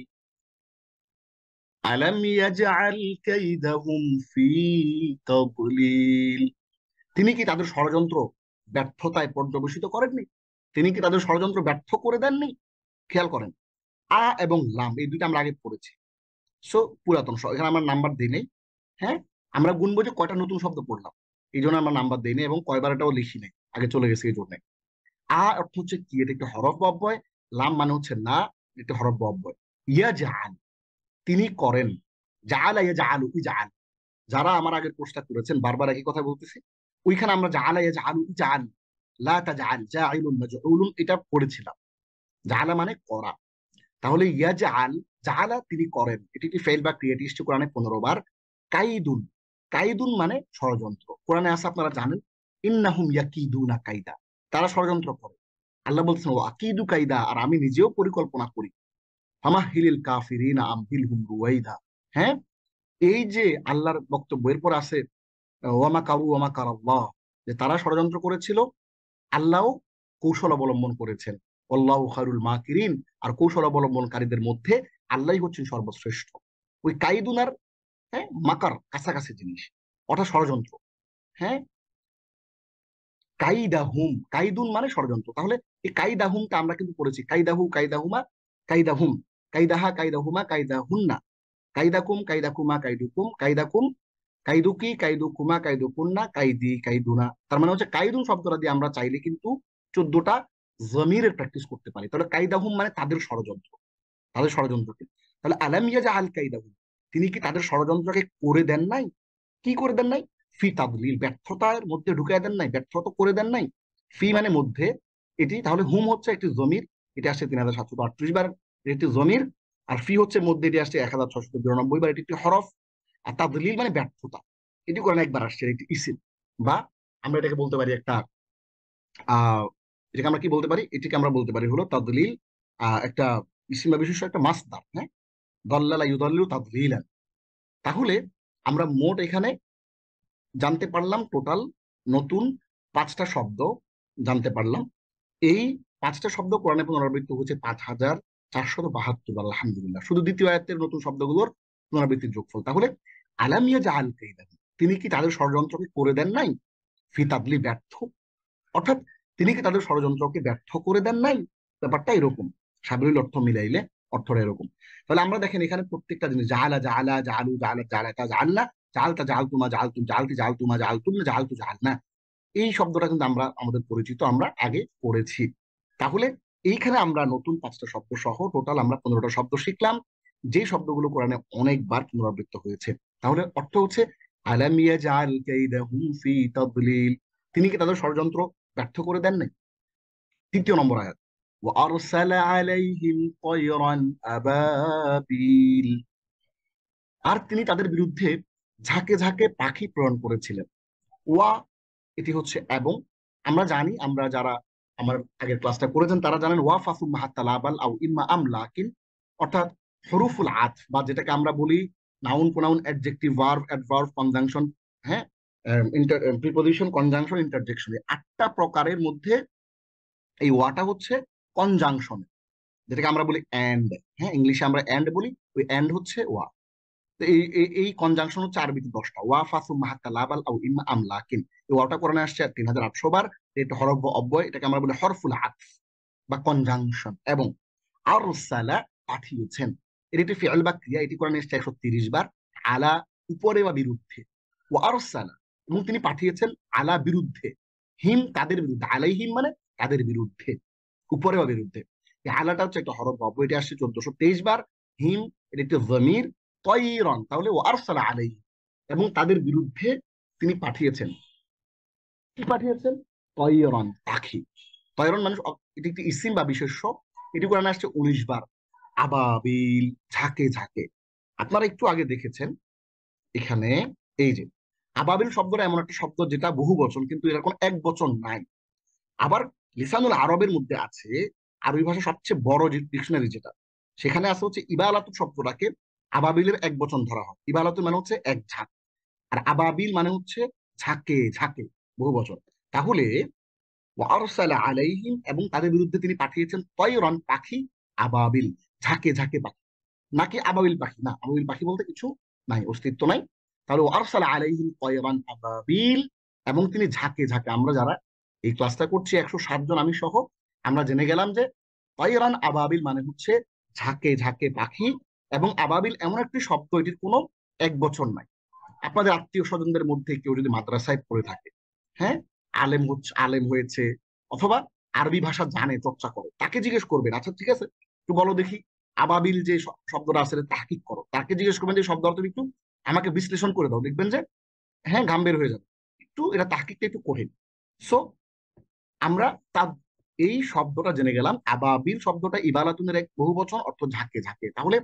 আলাম ইয়াজআল কাইদাহুম ফি তাদলিল। তিনি কি তাদের ষড়যন্ত্র ব্যর্থতায় পর্যবসিত করেননি? তিনি কি তাদের ষড়যন্ত্র ব্যর্থ করে দেননি? খেয়াল করেন, আ এবং লাম এই দুইটা আমরা আগে পড়েছি। সো পুরাতন এখানে আমরা নাম্বার দিই নেই। হ্যাঁ, আমরা গুনবো যে কয়টা নতুন শব্দ পড়লাম, এই জন্য আমরা নাম্বার দিই নেই এবং কয়বার এটাও লিখি নেই, আগে চলে গেছে এই জন্য। আ অর্থ হচ্ছে কি, এটা একটা হরফ বা অব্যয়। লাম মানে হচ্ছে না, এটা হরফ বা অব্যয়। ইয়া জাহান, তিনি করেন। জাআলা ইয়া জাআলু ইজআল, যারা আমার আগের কোর্সটা করেছেন বারবার একই কথা বলতেছি, ওইখানে আমরা জাআলা ইয়া জাআলু ইজআল লা তাজআল জাইলুন মাজউলুন এটা পড়েছিলাম। জাআলা মানে করা। তাহলে ইয়া জাআল, জাআলা তিনি করেন, এটি একটি ফেল বা ক্রিয়া, এসেছে কোরআনে 15 বার। কাইদুন, কাইদুন মানে ষড়যন্ত্র। কোরআনে আছে আপনারা জানেন, ইন্নাহুম ইয়াকিদুনা কাইদা, তারা ষড়যন্ত্র করে। আল্লাহ বলছেন ও আকিদু কাইদা, আর আমি নিজেও পরিকল্পনা করি। ফামাহিলিল কাফিরিনা আমহিলহুম রুয়াইদা। হ্যাঁ, এই যে আল্লাহর বক্তব্য, এরপর আছে ওয়ামা কারু ওয়ামা কারাল্লাহ, যে তারা ষড়যন্ত্র করেছিল, আল্লাহ কৌশল অবলম্বন করেছেন। আল্লাহু খায়রুল মাকিরিন, আর কৌশল অবলম্বনকারীদের মধ্যে আল্লাহই হচ্ছেন সর্বশ্রেষ্ঠ। ওই কাইদুনার, হ্যাঁ, মাকার কাছাকাছি জিনিস, অর্থাৎ ষড়যন্ত্র। হ্যাঁ, কাইদাহুম, কাইদুন মানে ষড়যন্ত্র। তাহলে এই কাইদাহুমটা আমরা কিন্তু পড়েছি, কাইদাহু কাইদাহুমা কাইদাহুম, কাইদাহা কাইদাহুমা কাইদাহুন্না, কাইদাকুম কাইদাকুমা কাইদুকুম, কাইদাকুম কাইদুকি কাইদুকুমা কাইদুকুন্না, কাইদি কাইদুনা। তার মানে হচ্ছে কাইদুন শব্দটা দিয়ে আমরা চাইলে কিন্তু 14টা জমিরের প্র্যাকটিস করতে পারি। তাহলে কাইদাহুম মানে তাদের ষড়যন্ত্র, তাদের ষড়যন্ত্রকে। তাহলে আলাম ইয়াজআল কাইদাহুম, তিনি কি তাদের ষড়যন্ত্রকে করে দেন নাই? কি করে দেন নাই? ফি তাদলিল, ব্যর্থতার মধ্যে ঢুকাই দেন নাই, ব্যর্থতা করে দেন নাই। ফি মানে মধ্যে, এটি তাহলে হুম হচ্ছে একটি জমির, এটা আসছে 3738 বার, এটি একটি জমির। আর ফি হচ্ছে মধ্যে, এটি আসছে 1692 বার, এটি একটি হরফ। আর তাদলিল মানে ব্যর্থতা, এটি কোরআনে একবার আসছে, একটি ইসিম। বা আমরা এটাকে বলতে পারি একটা আহ এটাকে আমরা কি বলতে পারি, এটিকে আমরা বলতে পারি হলো তাদলিল, একটা ইসিম বা বিশেষ একটা মাসদার। হ্যাঁ, দল্লালা ইউদল্লিলু তাদলিলান। তাহলে আমরা মোট এখানে জানতে পারলাম টোটাল নতুন 5টা শব্দ জানতে পারলাম। এই 5টা শব্দ কোরআনে পুনরাবৃত্তি হচ্ছে 5472, আলহামদুলিল্লাহ। শুধু দ্বিতীয় আয়াতের নতুন শব্দগুলোর পুনরাবৃত্তির যোগফল। তাহলে আলামিয়া জাহাল কাইদাহু, তিনি কি তাদের ষড়যন্ত্রকে করে দেন নাই? ফি তাদলি ব্যর্থ, অর্থাৎ তিনি কি তাদের ষড়যন্ত্রকে ব্যর্থ করে দেন নাই? ব্যাপারটা এরকম, সাবলীল অর্থ মিলাইলে অর্থটা এরকম। তাহলে আমরা দেখেন এখানে প্রত্যেকটা জিনিস, জাহালা জাহালা জাহালু জাহালা জাহালাতা জাহাল্লা, জাহালতা জাহালতুমা জাহালতুম, জাহালতি জাহালতুমা জাহালতুম, জাহালতু জাহালনা, এই শব্দটা কিন্তু আমরা আমাদের পরিচিত, আমরা আগে পড়েছি। তাহলে এইখানে আমরা নতুন 5টা শব্দ সহ টোটাল আমরা 15টা শব্দ শিখলাম, যে শব্দগুলো কোরআনে অনেকবার পুনরাবৃত্ত হয়েছে। তাহলে অর্থ হচ্ছে আলাম ইয়াজআল কাইদাহুম ফি তাদলিল, তিনি কি তাদের ষড়যন্ত্র ব্যর্থ করে দেন নাই? তৃতীয় নম্বর আয়াত, وأرسل عليهم طيرا أبابيل, আর তিনি তাদের বিরুদ্ধে ঝাঁকে ঝাঁকে পাখি প্রেরণ করেছিলেন। ওয়া, এটি হচ্ছে এবং। আমরা জানি, আমরা যারা আমার আগের ক্লাসটা করেছেন তারা জানেন ওয়া ফাসুম মাহাত্তালাবাল আও ইম্মা আম লাকিন, অর্থাৎ হরুফুল আতফ, বা যেটাকে আমরা বলি noun pronoun adjective verb adverb conjunction. হ্যাঁ, প্রিপোজিশন কনজাংশন ইন্টারজেকশন, 8টা প্রকারের মধ্যে এই ওয়াটা হচ্ছে কনজাংশন, যেটাকে আমরা বলি অ্যান্ড। হ্যাঁ, ইংলিশে আমরা অ্যান্ড বলি, ওই অ্যান্ড হচ্ছে ওয়া। তো এই কনজাংশন হচ্ছে আরবিতে 10টা, ওয়া ফাসুম মাহাত্তালাবাল আও ইম্মা আম লাকিন। এই ওয়াটা কোরআনে আসছে 3800 বার। এটা হরফ বা অব্যয়, এটাকে আমরা বলি হরফুল আতফ বা কনজাংশন। এবং আরসালা, পাঠিয়েছেন, এটি একটি ফিআল বা ক্রিয়া, এটি কোরআনে এসেছে 130 বার। আলা, উপরে বা বিরুদ্ধে। ও আরসালা, এবং তিনি পাঠিয়েছেন আলা, বিরুদ্ধে। হিম, তাদের বিরুদ্ধে। আলাইহিম মানে তাদের বিরুদ্ধে, উপরে বা বিরুদ্ধে। এই আলাটা হচ্ছে একটা হরফ বা অব্যয়, এটি আসছে 1423 বার। হিম, এটি একটি জমির। তয়রন, তাহলে ও আরসালা আলাইহিম, এবং তাদের বিরুদ্ধে তিনি পাঠিয়েছেন। কি পাঠিয়েছেন? তয়রন, পাখি। তয়রন মানে এটি একটি ইসিম বা বিশেষ্য, এটি কোরআনে আসছে 19 বার। আবাবিল, ঝাঁকে ঝাঁকে। আপনারা একটু আগে দেখেছেন এখানে, এই যে আবাবিল শব্দটা এমন একটা শব্দ যেটা বহু বচন, কিন্তু এরকম এক বচন নাই। আবার লিসানুল আরবের মধ্যে আছে, আরবি ভাষা সবচেয়ে বড় ডিকশনারি যেটা, সেখানে আছে হচ্ছে ইবালাতু শব্দটাকে আবাবিলের এক বচন ধরা হয়। ইবালাতু মানে হচ্ছে এক ঝাঁক, আর আবাবিল মানে হচ্ছে ঝাঁকে ঝাঁকে, বহু বচন। তাহলে ওয়ারসালা আলাইহিম, এবং তাদের বিরুদ্ধে তিনি পাঠিয়েছেন তয়রান পাখি, আবাবিল ঝাঁকে ঝাঁকে পাখি, নাকি আবাবিল পাখি না, আবাবিল পাখি বলতে কিছু নাই, অস্তিত্ব নাই। তাহলে ওয়ারসালা আলাইহিম তয়রান আবাবিল, এবং তিনি ঝাঁকে ঝাঁকে, আমরা যারা এই ক্লাসটা করছি 107 জন আমি সহ, আমরা জেনে গেলাম যে তয়রান আবাবিল মানে হচ্ছে ঝাঁকে ঝাঁকে পাখি। এবং আবাবিল এমন একটি শব্দ, এটির কোনো এক বছর নাই। আপনাদের আত্মীয় স্বজনদের মধ্যে কেউ যদি মাদ্রাসায় পড়ে থাকে, হ্যাঁ, আলেম হয়েছে, অথবা আরবি ভাষা জানে, চর্চা করে, তাকে জিজ্ঞেস করবেন, আচ্ছা ঠিক আছে, একটু বলো দেখি আবাবিল যে শব্দটা আছে তাহকিক করো, তাকে জিজ্ঞেস করবেন যে শব্দ অর্থ একটু আমাকে বিশ্লেষণ করে দাও, দেখবেন যে হ্যাঁ ঘাম বের হয়ে যাবে, একটু এটা তাহকিকটা একটু কঠিন। সো আমরা তার এই শব্দটা জেনে গেলাম, আবাবিল শব্দটা ইবালাতুনের এক বহু বচন, অর্থ ঝাঁকে ঝাঁকে। তাহলে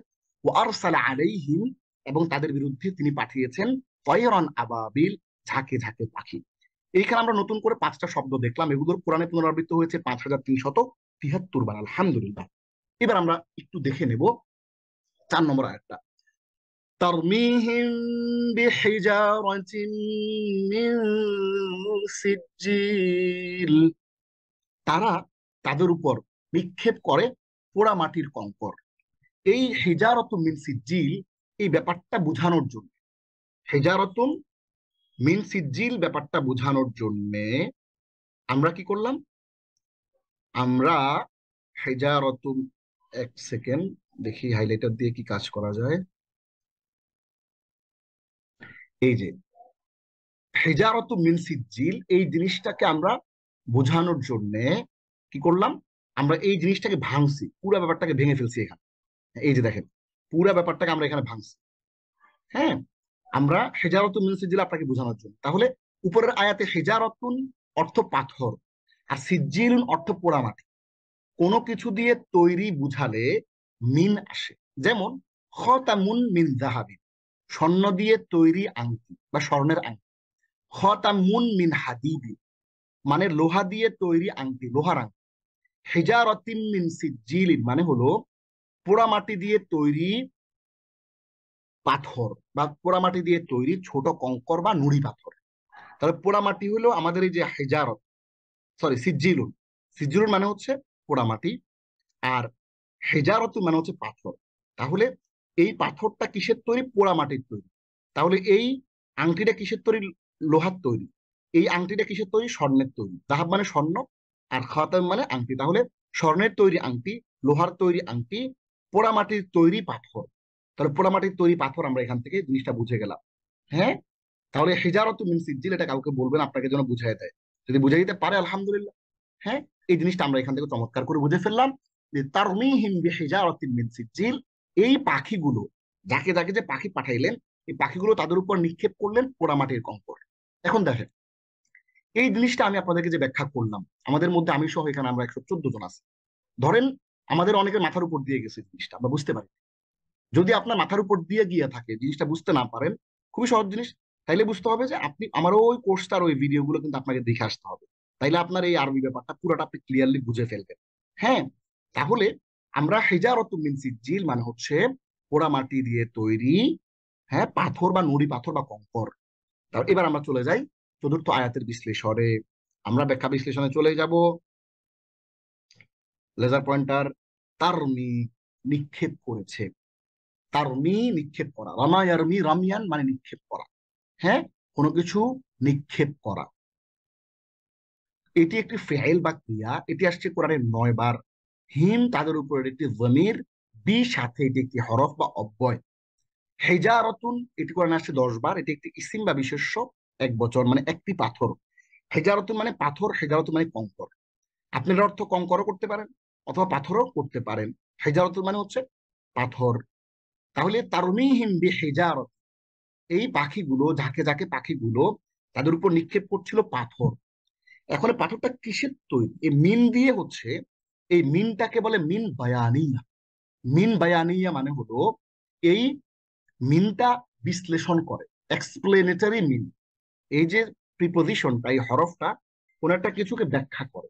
ওয়ারসালা আলাইহিম, এবং তাদের বিরুদ্ধে তিনি পাঠিয়েছেন তয়রান আবাবিল, ঝাঁকে ঝাঁকে পাখি। এইখানে আমরা নতুন করে 5টা শব্দ দেখলাম, এগুলোর কোরআনে পুনরাবৃত্ত হয়েছে 5373 বার, আলহামদুলিল্লাহ। এবার আমরা একটু দেখে নেব 4 নম্বর আয়াতটা। তারমিহিম বিহিজারাতিন মিন সিজ্জিল, তারা তাদের উপর নিক্ষেপ করে পোড়া মাটির কঙ্কর। এই হিজারতুন মিন সিজ্জিল, এই ব্যাপারটা বোঝানোর জন্য, হিজারতুন মিন সিজ্জিল ব্যাপারটা বোঝানোর জন্য আমরা কি করলাম, আমরা হিজারতুন, এক সেকেন্ড দেখি হাইলাইটার দিয়ে কি কাজ করা যায়। এই যে হিজারতুন মিন সিজ্জিল, এই জিনিসটাকে আমরা বোঝানোর জন্য কি করলাম, আমরা এই জিনিসটাকে ভাঙছি, পুরো ব্যাপারটাকে ভেঙে ফেলছি এখানে। এই যে দেখেন, পুরো ব্যাপারটাকে আমরা এখানে ভাঙছি। হ্যাঁ, আমরা হেজারতুন মিন সিজ্জিল আপনাকে বোঝানোর জন্য। তাহলে উপরের আয়াতে হেজারতুন অর্থ পাথর, আর সিজ্জিলুন অর্থ পোড়ামাটি। কোনো কিছু দিয়ে তৈরি বুঝালে মিন আসে, যেমন খতামুন মিন যাহাবিন, স্বর্ণ দিয়ে তৈরি আংটি বা স্বর্ণের আংটি। খতামুন মিন হাদিদি, মানে লোহা দিয়ে তৈরি আংটি, লোহার আংটি। হেজারতিন মিন সিজ্জিলিন মানে হলো পোড়ামাটি দিয়ে তৈরি পাথর, বা পোড়ামাটি দিয়ে তৈরি ছোট কঙ্কর বা নুড়ি পাথর। তাহলে পোড়ামাটি হলো আমাদের এই যে হেজারত, সরি সিজ্জিলুন, সিজ্জিলুন মানে হচ্ছে পোড়ামাটি, আর হেজারত মানে হচ্ছে পাথর। তাহলে এই পাথরটা কিসের তৈরি, পোড়ামাটির তৈরি। তাহলে এই আংটিটা কিসের তৈরি, লোহার তৈরি। এই আংটিটা কিসের তৈরি, স্বর্ণের তৈরি। যাহাব মানে স্বর্ণ, আর খাতাম মানে আংটি। তাহলে স্বর্ণের তৈরি আংটি, লোহার তৈরি আংটি, পোড়ামাটির তৈরি পাথর। তাহলে পোড়ামাটির তৈরি পাথর, আমরা এখান থেকে জিনিসটা বুঝে গেলাম। হ্যাঁ, তাহলে হেজারত মিন সিজ্জিল, এটা কাউকে বলবেন আপনাকে যেন বুঝাই দেয়, যদি বুঝাই দিতে পারে আলহামদুলিল্লাহ। হ্যাঁ, এই জিনিসটা আমরা এখান থেকে চমৎকার করে বুঝে ফেললাম যে তারমিহিম বিহিজারাতিন মিন সিজ্জিল, এই পাখিগুলো, যাকে যাকে যে পাখি পাঠাইলেন, এই পাখিগুলো তাদের উপর নিক্ষেপ করলেন পোড়ামাটির কঙ্কর। এখন দেখেন, এই জিনিসটা আমি আপনাদেরকে যে ব্যাখ্যা করলাম, আমাদের মধ্যে আমি সহ এখানে আমরা 114 জন আছি। ধরেন আমাদের অনেকের মাথার উপর দিয়ে গেছে জিনিসটা, আমরা বুঝতে পারি। যদি আপনার মাথার উপর দিয়ে গিয়ে থাকে, জিনিসটা বুঝতে না পারেন, খুবই সহজ জিনিস, তাইলে বুঝতে হবে যে আপনি আমারও ওই কোর্সটার ওই ভিডিওগুলো কিন্তু আপনাকে দেখে আসতে হবে। তাইলে আপনার এই আরবি ব্যাপারটা পুরোটা আপনি ক্লিয়ারলি বুঝে ফেলবেন। হ্যাঁ, তাহলে আমরা হেজারতুম মিন সিজ্জিল মানে হচ্ছে পোড়া মাটি দিয়ে তৈরি, হ্যাঁ, পাথর বা নুড়ি পাথর বা কঙ্কর। এবার আমরা চলে যাই 4র্থ আয়াতের বিশ্লেষণে। আমরা ব্যাখ্যা বিশ্লেষণে চলে যাব। লেজার পয়েন্টার, তারমি নিক্ষেপ করেছে, তারমি নিক্ষেপ করা, রামায়ারমি রামিয়ান মানে নিক্ষেপ করা। হ্যাঁ, কোনো কিছু নিক্ষেপ করা, এটি একটি ফেইল বা ক্রিয়া। এটি আসছে কোরআনে 9 বার। হিম তাদের উপর একটি জমির, বি সাথে এটি একটি হরফ বা অব্যয়। হেজারতুন এটি কোরআনে আসছে 10 বার। এটি একটি ইসিম বা বিশেষ্য, এক বচন, মানে একটি পাথর। হেজারতুন মানে পাথর, হেজারতুন মানে কঙ্কর। আপনি এর অর্থ কঙ্করও করতে পারেন অথবা পাথরও করতে পারেন। হেজারতুন মানে হচ্ছে পাথর। তাহলে তারমিহিম বিহিজারাত, এই পাখিগুলো, ঝাঁকে ঝাঁকে পাখিগুলো তাদের উপর নিক্ষেপ করছিল পাথর। এখন এই পাথরটা কিসের তৈরি, এই মিন দিয়ে হচ্ছে, এই মিনটাকে বলে মিন বায়ানিয়া। মিন বায়ানিয়া মানে হলো এই মিনটা বিশ্লেষণ করে, এক্সপ্লেনেটরি মিন। এই যে প্রিপোজিশনটা, এই হরফটা কোন একটা কিছুকে ব্যাখ্যা করে।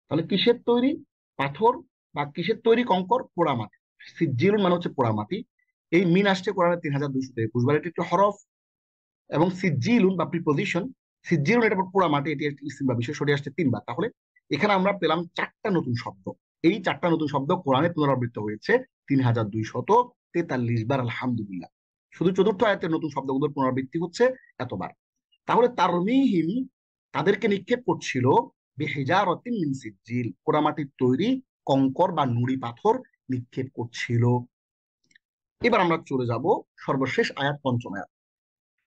তাহলে কিসের তৈরি? পাথর। বা কিসের তৈরি? কঙ্কর, পোড়ামাটি। সিজ্জিলুন মানে হচ্ছে পোড়ামাটি। এই মিন আসছে কোরআনের 3221 বার, এটি একটি হরফ। এবং সিজ্জিলুন বা প্রিপোজিশন, সিজ্জিলুন এটা পোড়ামাটি, এটি একটি ইসিম বা বিশেষণ আসছে 3 বার। তাহলে এখানে আমরা পেলাম 4টা নতুন শব্দ। এই 4টা নতুন শব্দ কোরআনে পুনরাবৃত্ত হয়েছে 3243 বার, আলহামদুলিল্লাহ। শুধু চতুর্থ আয়াতের নতুন শব্দগুলোর পুনরাবৃত্তি হচ্ছে এতবার। তাহলে তারমিহিম, তাদেরকে নিক্ষেপ করছিল, বিহিজারাতিন মিন সিজ্জিল, পোড়ামাটির তৈরি কঙ্কর বা নুড়ি পাথর নিক্ষেপ করছিল। এবার আমরা চলে যাব সর্বশেষ আয়াত, পঞ্চম আয়াত।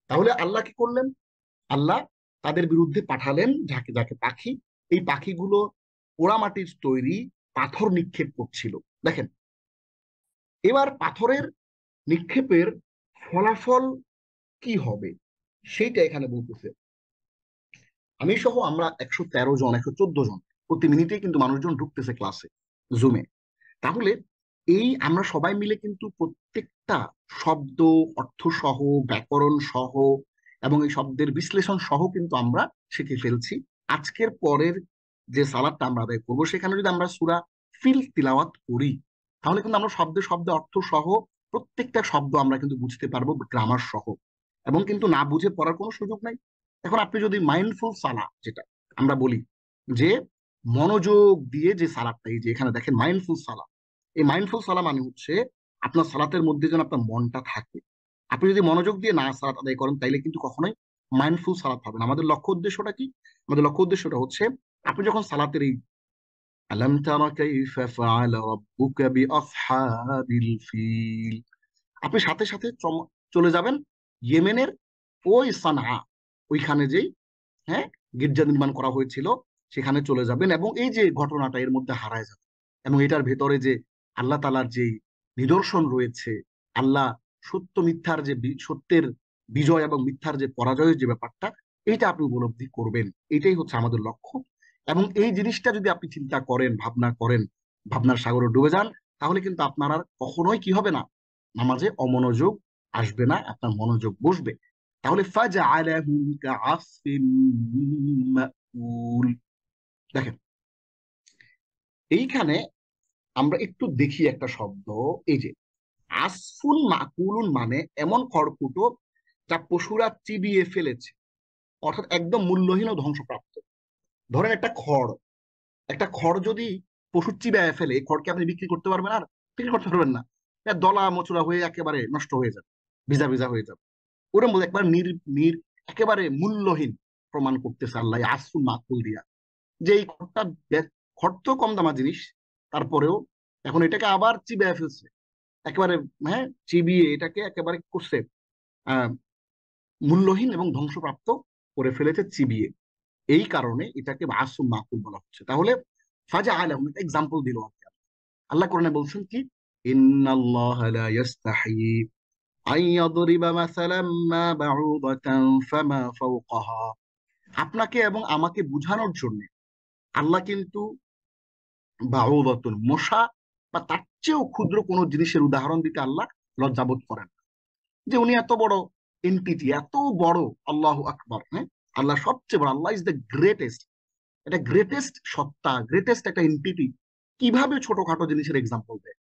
তাহলে আল্লাহ কি করলেন? আল্লাহ তাদের বিরুদ্ধে পাঠালেন যাকে যাকে পাখি। এই পাখিগুলো পোড়ামাটির তৈরি পাথর নিক্ষেপ করছিল। দেখেন, এবার পাথরের নিক্ষেপের ফলাফল কি হবে সেইটা এখানে বলতেছে। আমি সহ আমরা 113 জন, 114 জন প্রতি মিনিটে কিন্তু মানুষজন ঢুকতেছে ক্লাসে, জুমে। তাহলে এই আমরা সবাই মিলে কিন্তু প্রত্যেকটা শব্দ, অর্থ সহ, ব্যাকরণ সহ এবং এই শব্দের বিশ্লেষণ সহ কিন্তু আমরা শিখে ফেলছি। আজকের পরের যে সালাদটা আমরা আদায় করবো, সেখানে যদি আমরা সূরা ফিল তিলাওয়াত করি, তাহলে কিন্তু আমরা শব্দে শব্দে অর্থ সহ প্রত্যেকটা শব্দ আমরা কিন্তু বুঝতে পারবো, গ্রামার সহ। এবং কিন্তু না বুঝে পড়ার কোনো সুযোগ নাই। এখন আপনি যদি মাইন্ডফুল সালা, যেটা আমরা বলি যে মনোযোগ দিয়ে যে সালাদটা, এই যে এখানে দেখেন মাইন্ডফুল সালা, এই মাইন্ডফুল সালা মানে হচ্ছে আপনার সালাতের মধ্যে যেন আপনার মনটা থাকে। আপনি যদি মনোযোগ দিয়ে না সালাত আদায় করেন, তাইলে কিন্তু কখনোই মাইন্ডফুল সালাত হবে না। আমাদের লক্ষ্য উদ্দেশ্যটা কি? আমাদের লক্ষ্য উদ্দেশ্যটা হচ্ছে আপনি যখন সালাতের এই আলাম তারা কাইফা ফাআলা রাব্বুকা বিআসহাবিল ফিল, আপনি সাথে সাথে চলে যাবেন ইয়েমেনের ওই সানআ, ওইখানে যেই, হ্যাঁ, গির্জা নির্মাণ করা হয়েছিল, সেখানে চলে যাবেন এবং এই যে ঘটনাটা এর মধ্যে হারায় যাবে। এবং এটার ভেতরে যে আল্লাহ তাআলার যে নিদর্শন রয়েছে, আল্লাহ সত্য মিথ্যার যে সত্যের বিজয় এবং মিথ্যার যে পরাজয়ের যে ব্যাপারটা, এইটা আপনি উপলব্ধি করবেন। এটাই হচ্ছে আমাদের লক্ষ্য। এবং এই জিনিসটা যদি আপনি চিন্তা করেন, ভাবনা করেন, ভাবনার সাগরে ডুবে যান, তাহলে কিন্তু আপনার আর কখনোই কি হবে না, নামাজে অমনোযোগ আসবে না, আপনার মনোযোগ বসবে। তাহলে ফাজআলাহু কাআসফিন মাকুল। দেখেন, এইখানে আমরা একটু দেখি একটা শব্দ, এই যে আসফুন মাকুলুন মানে এমন খড়কুটো যা পশুরা চিবিয়ে ফেলেছে, অর্থাৎ একদম মূল্যহীন ও ধ্বংসপ্রাপ্ত। ধরেন একটা খড় যদি পশু চিবায় ফেলে, এই খড়কে আপনি বিক্রি করতে পারবেন? আর বিক্রি করতে পারবেন না। এটা দলা মোচড়া হয়ে একেবারে নষ্ট হয়ে যাবে, ভিজা ভিজা হয়ে যাবে। ওরম বলে একবার নির নির একেবারে মূল্যহীন প্রমাণ করতেছে আল্লাহ আসফুন মাকুল দিয়া, যে এই খড়টা, খড় তো কম দামা জিনিস, তারপরেও এখন এটাকে আবার চিবিয়ে ফেলছে একেবারে, হ্যাঁ, চিবিয়ে এটাকে একেবারে করছে আহ মূল্যহীন এবং ধ্বংসপ্রাপ্ত করে ফেলেছে চিবিয়ে। এই কারণে এটাকে আসফুন মাকুল বলা হচ্ছে। তাহলে ফাজা আলম এক্সাম্পল দিল আর কি। আল্লাহ কোরআনে বলছেন কি, ইন্নাল্লাহা লা ইস্তাহি আন ইয়াদরিবা মাসালাম মা বাউদাতান ফামা ফাওকাহা। আপনাকে এবং আমাকে বুঝানোর জন্য আল্লাহ কিন্তু বাউদাতুন, মশা বা তার চেয়েও ক্ষুদ্র কোনো জিনিসের উদাহরণ দিতে আল্লাহ লজ্জাবোধ করেন না। যে উনি এত বড় এন্টিটি, এত বড়, আল্লাহু আকবার, হ্যাঁ, আল্লাহ সবচেয়ে বড়, আল্লাহ ইজ দ্য গ্রেটেস্ট। এটা গ্রেটেস্ট সত্তা, গ্রেটেস্ট একটা এন্টিটি, কিভাবে ছোটখাটো জিনিসের এক্সাম্পল দেয়,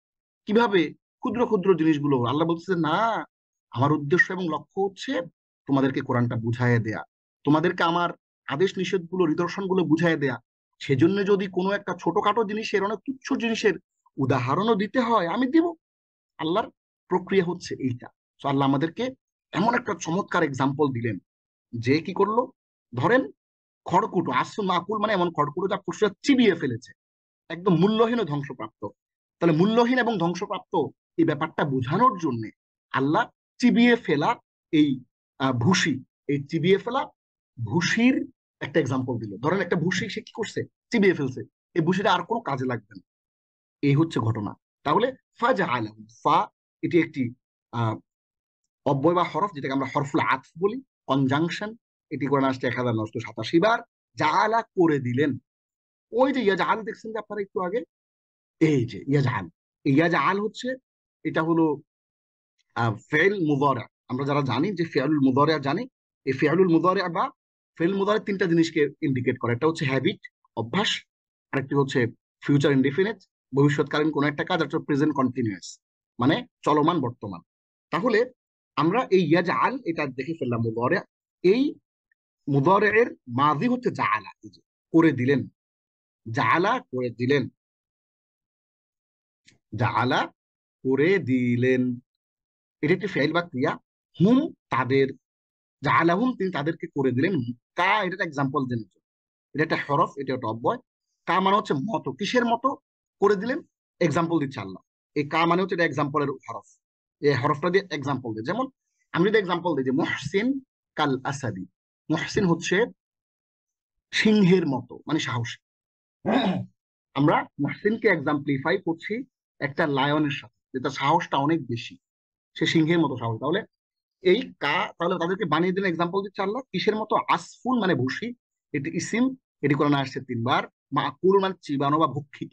কিভাবে ক্ষুদ্র ক্ষুদ্র জিনিসগুলো। আল্লাহ বলছে না, আমার উদ্দেশ্য এবং লক্ষ্য হচ্ছে তোমাদেরকে কোরআনটা বুঝাইয়া দেয়া, তোমাদেরকে আমার আদেশ নিষেধ গুলো, নিদর্শন গুলো বুঝাইয়া দেয়া। সেজন্য যদি কোনো একটা ছোটখাটো জিনিসের, অনেক তুচ্ছ জিনিসের উদাহরণও দিতে হয়, আমি দিব। আল্লাহর প্রক্রিয়া হচ্ছে এইটা। তো আল্লাহ আমাদেরকে এমন একটা চমৎকার এক্সাম্পল দিলেন, যে কি করলো, ধরেন খড়কুটো, আসু মাকুল মানে এমন খড়কুটো যা পশুরা চিবিয়ে ফেলেছে, একদম মূল্যহীন ও ধ্বংসপ্রাপ্ত। তাহলে মূল্যহীন এবং ধ্বংসপ্রাপ্ত এই ব্যাপারটা বোঝানোর জন্য আল্লাহ চিবিয়ে ফেলা এই ভুসি, এই চিবিয়ে ফেলা ভুসির একটা এক্সাম্পল দিল। ধরেন একটা ভুসি সে কি করছে, চিবিয়ে ফেলছে, এই ভুসিটা আর কোনো কাজে লাগবে না। এই হচ্ছে ঘটনা। তাহলে ফাজা আলম, ফা এটি একটি আহ অব্যয় বা হরফ, যেটাকে আমরা হরফুল আতফ বলি, কনজাংশন। এটি কোরআনে আসছে 1987 বার। জাআলা করে দিলেন। ওই যে ইয়াজআল দেখছেন যে আপনারা একটু আগে, এই যে ইয়াজআল, এই ইয়াজআল হচ্ছে, এটা হলো ফেল মুদারা। আমরা যারা জানি যে ফেয়ালুল মুদারা জানি, এই ফেয়ালুল মুদারা বা ফেল মুদারে তিনটা জিনিসকে ইন্ডিকেট করে, একটা হচ্ছে হ্যাবিট, অভ্যাস, আরেকটি হচ্ছে ফিউচার ইনডিফিনিট, ভবিষ্যৎকালীন কোন একটা কাজ, একটা প্রেজেন্ট কন্টিনিউয়াস মানে চলমান বর্তমান। তাহলে আমরা এই ইয়াজআল এটা দেখে ফেললাম মুদারে। এই মুদারের মাজি হচ্ছে জাআলা, এই যে করে দিলেন, জাআলা করে দিলেন, জাআলা করে দিলেন, এটা একটি ফেল বা ক্রিয়া। হুম তাদের, জাআলাহুম তিনি তাদেরকে করে দিলেন। কা এটা একটা এক্সাম্পল দেন, এটা একটা হরফ, এটা একটা অব্যয়। কা মানে হচ্ছে মতো, কিসের মতো করে দিলেন, এক্সাম্পল দিচ্ছে আল্লাহ। এই কা মানে হচ্ছে এটা এক্সাম্পলের হরফ, এই হরফটা দিয়ে এক্সাম্পল দিই। যেমন আমি যদি এক্সাম্পল দিই যে মুহসিন কাল আসাদি, মুহসিন হচ্ছে সিংহের মতো মানে সাহসী। আমরা মুহসিনকে এক্সাম্পলিফাই করছি একটা লায়নের সাথে, যেটা সাহসটা অনেক বেশি, সে সিংহের মতো সাহস। তাহলে এই কা, তাহলে তাদেরকে বানিয়ে দিলেন, এক্সাম্পল দিচ্ছে আল্লাহ কিসের মতো, আসফুন মানে ভুসি, এটি ইসিম, এটি কোরআনে আসছে 3 বার। মাকুল মানে চিবানো বা ভক্ষিত,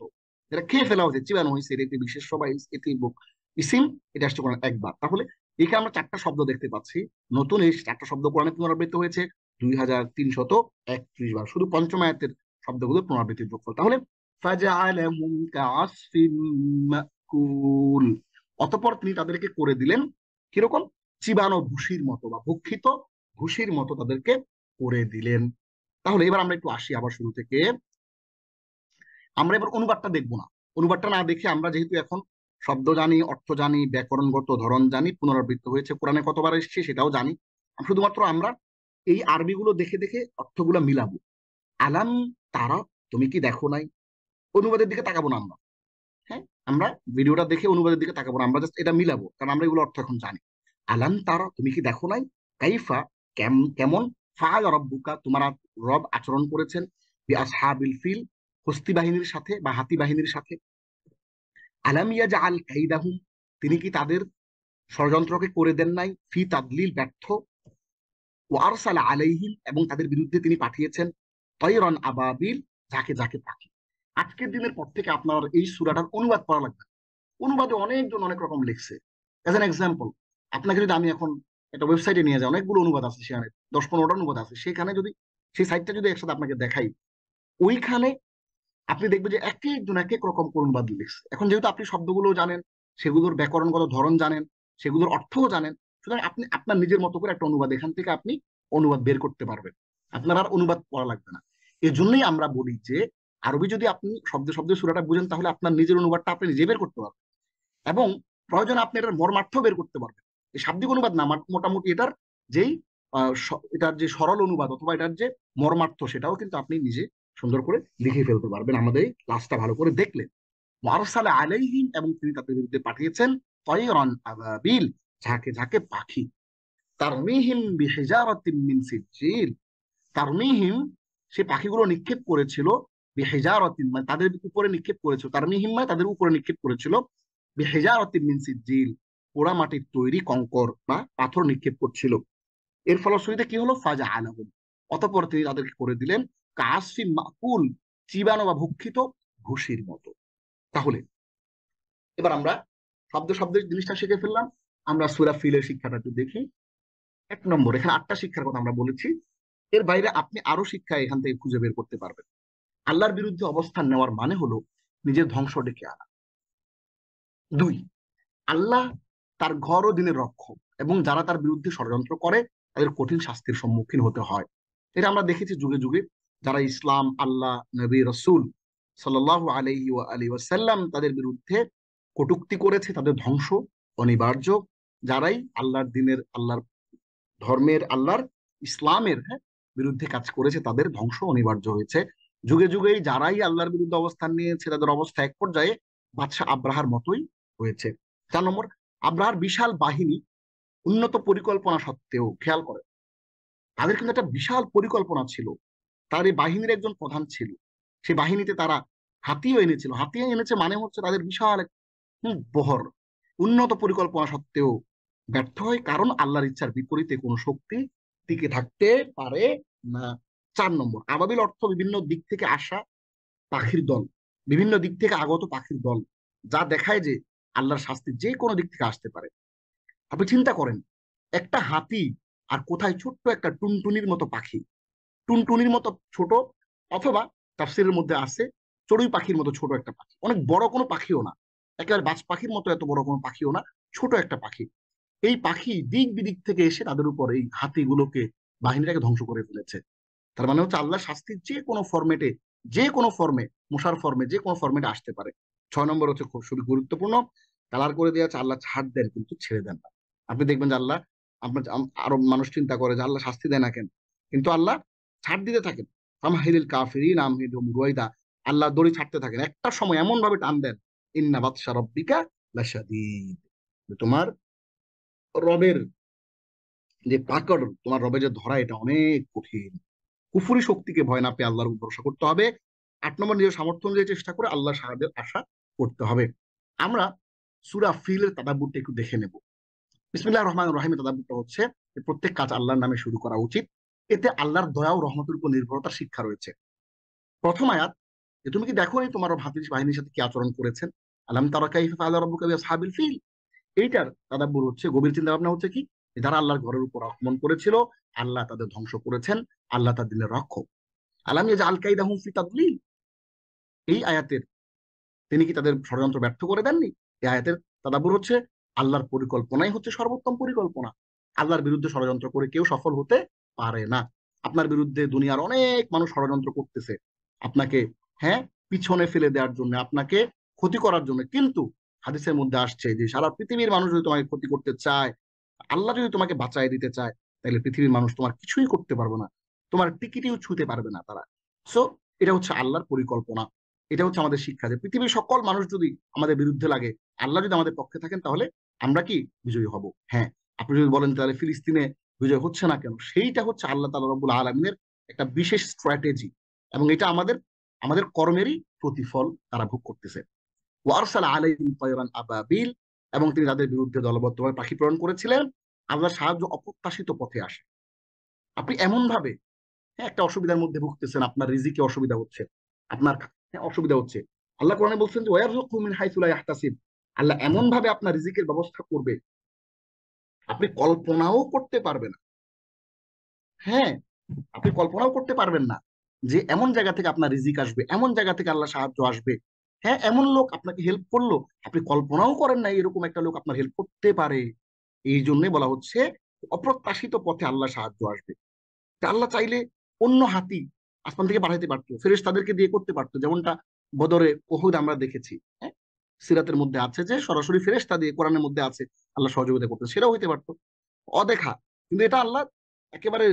এটা খেয়ে ফেলা হয়েছে, চিবানো হয়েছে, এটি বিশেষ বা এটি ইসিম, এটা আসছে কোরআনে 1 বার। তাহলে এখানে আমরা 4টা শব্দ দেখতে পাচ্ছি, নতুন এই 4টা শব্দ কোরআনে পুনরাবৃত্ত হয়েছে 2331 বার, শুধু পঞ্চম আয়াতের শব্দগুলো পুনরাবৃত্তির যোগফল। তাহলে ফাজআলাহুম কাআসফিন মাকুল, অতঃপর তিনি তাদেরকে করে দিলেন কিরকম, চিবানো ভুসির মতো বা ভক্ষিত ভুসির মতো তাদেরকে করে দিলেন। তাহলে এবার আমরা একটু আসি আবার শুরু থেকে, আমরা এবার অনুবাদটা দেখবো না। অনুবাদটা না দেখে আমরা যেহেতু এখন শব্দ জানি, অর্থ জানি, ব্যাকরণগত ধরন জানি, পুনরাবৃত্ত হয়েছে কোরআনে কতবার এসেছে সেটাও জানি, শুধুমাত্র আমরা এই আরবিগুলো দেখে দেখে অর্থগুলো মিলাবো। আলাম তারা, তুমি কি দেখো নাই, অনুবাদের দিকে তাকাবো না আমরা। হ্যাঁ, আমরা ভিডিওটা দেখে অনুবাদের দিকে তাকাবো না, আমরা জাস্ট এটা মিলাবো, কারণ আমরা এগুলো অর্থ এখন জানি। আলাম তারা, তুমি কি দেখো নাই, কাইফা কেমন, ফাআল রব্বুকা তোমার রব আচরণ করেছেন, বিআসহাবিল ফিল হস্তি বাহিনীর সাথে বা হাতি বাহিনীর সাথে। আলাম ইয়াজআল কাইদাহুম, তিনি কি তাদের ষড়যন্ত্রকে করে দেন নাই, ফি তাদলিল ব্যর্থ, ও আরসালা আলাইহিম এবং তাদের বিরুদ্ধে তিনি পাঠিয়েছেন তয়রন আবাবিল, যাকে যাকে পাখি। আজকের দিনের পর থেকে আপনার এই সূরাটার অনুবাদ পড়া লাগবে। অনুবাদে অনেকজন অনেক রকম লিখছে। এজ এন এক্সাম্পল, আপনাকে যদি আমি এখন একটা ওয়েবসাইটে নিয়ে যাই, অনেকগুলো অনুবাদ আছে সেখানে, 10-15টা অনুবাদ আছে সেখানে, যদি সেই সাইটটা যদি একসাথে আপনাকে দেখাই, ওইখানে আপনি দেখবেন যে এক একজন এক এক রকম অনুবাদ লিখছে। এখন যেহেতু আপনি শব্দগুলো জানেন, সেগুলোর ব্যাকরণগত ধরন জানেন, সেগুলোর অর্থও জানেন, সুতরাং আপনি আপনার নিজের মতো করে একটা অনুবাদ এখান থেকে আপনি অনুবাদ বের করতে পারবেন, আপনার আর অনুবাদ পড়া লাগবে না। এই জন্যই আমরা বলি যে আরবি যদি আপনি শব্দে শব্দে সূরাটা বুঝেন, তাহলে আপনার নিজের অনুবাদটা আপনি নিজে বের করতে পারবেন, এবং প্রয়োজনে আপনি এটার মর্মার্থ বের করতে পারবেন। এই শাব্দিক অনুবাদ না, মোটামুটি এটার যেই এটার যে সরল অনুবাদ অথবা এটার যে মর্মার্থ, সেটাও কিন্তু আপনি নিজে সুন্দর করে লিখে ফেলতে পারবেন আমাদের এই ক্লাসটা ভালো করে দেখলে। ওয়ারসালা আলাইহিম এবং তিনি তাদের বিরুদ্ধে পাঠিয়েছেন তয়রান আবাবিল, ঝাঁকে ঝাঁকে পাখি। তারমিহিম বিহিজারাতিন মিন সিজিল, তারমিহিম সে পাখিগুলো নিক্ষেপ করেছিল, বিহিজারাতিন মানে তাদের উপরে নিক্ষেপ করেছিল, তারমিহিম মানে তাদের উপরে নিক্ষেপ করেছিল, বিহিজারাতিন মিন সিজিল পোড়া মাটির তৈরি কঙ্কর বা পাথর নিক্ষেপ করছিল। এর ফলশ্রুতিতে কি হলো, ফাজা আলাহুম, অতঃপর তিনি তাদেরকে করে দিলেন কাসফি মাকুল, চিবানো বা ভক্ষিত ঘুষির মতো। তাহলে এবার আমরা শব্দ শব্দের জিনিসটা শিখে ফেললাম। আমরা সূরা ফিলের শিক্ষাটা একটু দেখি। 1 নম্বর, এখানে 8টা শিক্ষার কথা আমরা বলেছি, এর বাইরে আপনি আরো শিক্ষা এখান থেকে খুঁজে বের করতে পারবেন। আল্লাহর বিরুদ্ধে অবস্থান নেওয়ার মানে হলো নিজের ধ্বংস ডেকে আনা। 2, আল্লাহ তার ঘর ও দিনের রক্ষক, এবং যারা তার বিরুদ্ধে ষড়যন্ত্র করে তাদের কঠিন শাস্তির সম্মুখীন হতে হয়। এটা আমরা দেখেছি যুগে যুগে, যারা ইসলাম, আল্লাহ, নবী, রসুল সাল্লাল্লাহু আলাইহি ওয়া আলিহি ওয়াসাল্লাম তাদের বিরুদ্ধে কটূক্তি করেছে, তাদের ধ্বংস অনিবার্য। যারাই আল্লাহর দিনের, আল্লাহর ধর্মের, আল্লাহর ইসলামের বিরুদ্ধে কাজ করেছে, তাদের ধ্বংস অনিবার্য হয়েছে। যুগে যুগেই যারাই আল্লাহর বিরুদ্ধে অবস্থান নিয়েছে, তাদের অবস্থা এক পর্যায়ে বাদশাহ আব্রাহার মতোই হয়েছে। 4 নম্বর, আব্রাহার বিশাল বাহিনী, উন্নত পরিকল্পনা সত্ত্বেও, খেয়াল করে তাদের কিন্তু একটা বিশাল পরিকল্পনা ছিল, তার এই বাহিনীর একজন প্রধান ছিল, সেই বাহিনীতে তারা হাতিও এনেছিল, হাতিও এনেছে মানে হচ্ছে তাদের বিশাল এক বহর। উন্নত পরিকল্পনা সত্ত্বেও ব্যর্থ হয়, কারণ আল্লাহর ইচ্ছার বিপরীতে কোনো শক্তি টিকে থাকতে পারে না। 4 নম্বর, আবাবিল অর্থ বিভিন্ন দিক থেকে আসা পাখির দল, বিভিন্ন দিক থেকে আগত পাখির দল, যা দেখায় যে আল্লাহর শাস্তি যে কোনো দিক থেকে আসতে পারে। আপনি চিন্তা করেন, একটা হাতি আর কোথায় ছোট্ট একটা টুনটুনির মতো পাখি, টুনটুনির মতো ছোট, অথবা তাফসীরের মধ্যে আছে চড়ুই পাখির মতো ছোট একটা পাখি, অনেক বড় কোনো পাখিও না, একেবারে বাজ পাখির মতো এত বড় কোনো পাখিও না, ছোট একটা পাখি। এই পাখি দিক বিদিক থেকে এসে তাদের উপর এই হাতিগুলোকে, বাহিনীটাকে ধ্বংস করে ফেলেছে। তার মানে হচ্ছে আল্লাহ শাস্তির যে কোনো ফরম্যাটে, যে কোনো ফর্মে, মশার ফর্মে, যে কোনো ফর্মেটে আসতে পারে। 6 নম্বর হচ্ছে খুবই গুরুত্বপূর্ণ, কালার করে দেওয়া আছে, আল্লাহ ছাড় দেন কিন্তু ছেড়ে দেন না। আপনি দেখবেন যে আল্লাহ, আপনার আরো মানুষ চিন্তা করে যে আল্লাহ শাস্তি দেয় না কেন, কিন্তু আল্লাহ ছাড় দিতে থাকেন। আমহিলিল কাফিরিন আমহিলহুম রুয়াইদা, আল্লাহ দড়ি ছাড়তে থাকেন, একটা সময় এমন ভাবে টান দেন, ইন্না বাতশা রাব্বিকা লাশাদীদ, তোমার রবের যে পাকড়, তোমার রবের যে ধরা, এটা অনেক কঠিন। কুফুরি শক্তিকে ভয় না পেয়ে আল্লাহর উপর ভরসা করতে হবে। 8 নম্বর, নিজের সামর্থ্য অনুযায়ী চেষ্টা করে আল্লাহ সাহায্যের আশা করতে হবে। আমরা সূরা ফিলের তাদাব্বুরটা একটু দেখে নেব। বিসমিল্লাহির রহমানির রহিমের তাদাব্বুরটা হচ্ছে প্রত্যেক কাজ আল্লাহর নামে শুরু করা উচিত, এতে আল্লাহর দয়া ও রহমতের উপর নির্ভরতার শিক্ষা রয়েছে। প্রথম আয়াত, যে তুমি কি দেখো নি তোমার হাফিজ বাহিনীর সাথে কি আচরণ করেছেন, আলাম তারা কাইফা ফাআলা রাব্বুকা বিআসহাবিল ফিল। এইটার তাদাব্বুর হচ্ছে, গভীর চিন্তা ভাবনা হচ্ছে কি, যে যারা আল্লাহর ঘরের উপর আক্রমণ করেছিল, আল্লাহ তাদের ধ্বংস করেছেন, আল্লাহ তাদের দিনের রক্ষক। আলাম ইয়াজআল কাইদাহুম ফি তাদলিল, এই আয়াতের, তিনি কি তাদের ষড়যন্ত্র ব্যর্থ করে দেননি? এই আয়াতের তাদাব্বুর হচ্ছে, আল্লাহর পরিকল্পনাই হচ্ছে সর্বোত্তম পরিকল্পনা। আল্লাহর বিরুদ্ধে ষড়যন্ত্র করে কেউ সফল হতে পারে না। আপনার বিরুদ্ধে দুনিয়ার অনেক মানুষ ষড়যন্ত্র করতেছে আপনাকে, হ্যাঁ, পিছনে ফেলে দেওয়ার জন্য, আপনাকে ক্ষতি করার জন্য, কিন্তু হাদিসের মধ্যে আসছে যে সারা পৃথিবীর মানুষ যদি তোমাকে ক্ষতি করতে চায়, আল্লাহ যদি তোমাকে বাঁচায় দিতে চায়, তাহলে পৃথিবীর মানুষ তোমার কিছুই করতে পারবে না, তোমার টিকিটিও ছুঁতে পারবে না তারা। সো এটা হচ্ছে আল্লাহর পরিকল্পনা। এটা হচ্ছে আমাদের শিক্ষা, যে পৃথিবীর সকল মানুষ যদি আমাদের বিরুদ্ধে লাগে, আল্লাহ যদি আমাদের পক্ষে থাকেন, তাহলে আমরা কি বিজয়ী হব? হ্যাঁ। আপনি যদি বলেন তাহলে ফিলিস্তিনে বিজয় হচ্ছে না কেন, সেইটা হচ্ছে আল্লাহ তাআলা রব্বুল আলামিনের একটা বিশেষ স্ট্র্যাটেজি, এবং এটা আমাদের আমাদের কর্মেরই প্রতিফল তারা ভোগ করতেছে। ওয়ারসাল আলাইহিম তায়রান আবাবিল, এবং তিনি তাদের বিরুদ্ধে দলবদ্ধভাবে পাখি প্রেরণ করেছিলেন। আল্লাহর সাহায্য অপ্রত্যাশিত পথে আসে। আপনি এমন ভাবে, হ্যাঁ, একটা অসুবিধার মধ্যে ভুগতেছেন, আপনার রিজিকে অসুবিধা হচ্ছে, আপনার, হ্যাঁ, অসুবিধা হচ্ছে, আল্লাহ কোরআনে বলছেন যে ওয়ারযুকহু মিন হাইসু লা ইয়াহতাসিব, আল্লাহ এমন ভাবে আপনার রিজিকের ব্যবস্থা করবে, আপনি কল্পনাও করতে পারবেন না। হ্যাঁ, আপনি কল্পনাও করতে পারবেন না যে এমন জায়গা থেকে আপনার রিজিক আসবে, এমন জায়গা থেকে আল্লাহ সাহায্য আসবে। হ্যাঁ, এমন লোক আপনাকে হেল্প করলো, আপনি কল্পনাও করেন না এরকম একটা লোক আপনার হেল্প করতে পারে। এই জন্যই বলা হচ্ছে অপ্রত্যাশিত পথে আল্লাহ সাহায্য আসবে। তা আল্লাহ চাইলে অন্য হাতি আসমান থেকে পাঠাইতে পারতো, ফেরেশতাদেরকে দিয়ে করতে পারতো, যেমনটা বদরে, উহুদ আমরা দেখেছি। হ্যাঁ, সিরাতের মধ্যে আছে যে সরাসরি ফেরেশতা দিয়ে, কোরআনের মধ্যে আছে আল্লাহ সহযোগিতা করতে, সেটাও হইতে পারতো অদেখা। কিন্তু এটা আল্লাহ একেবারে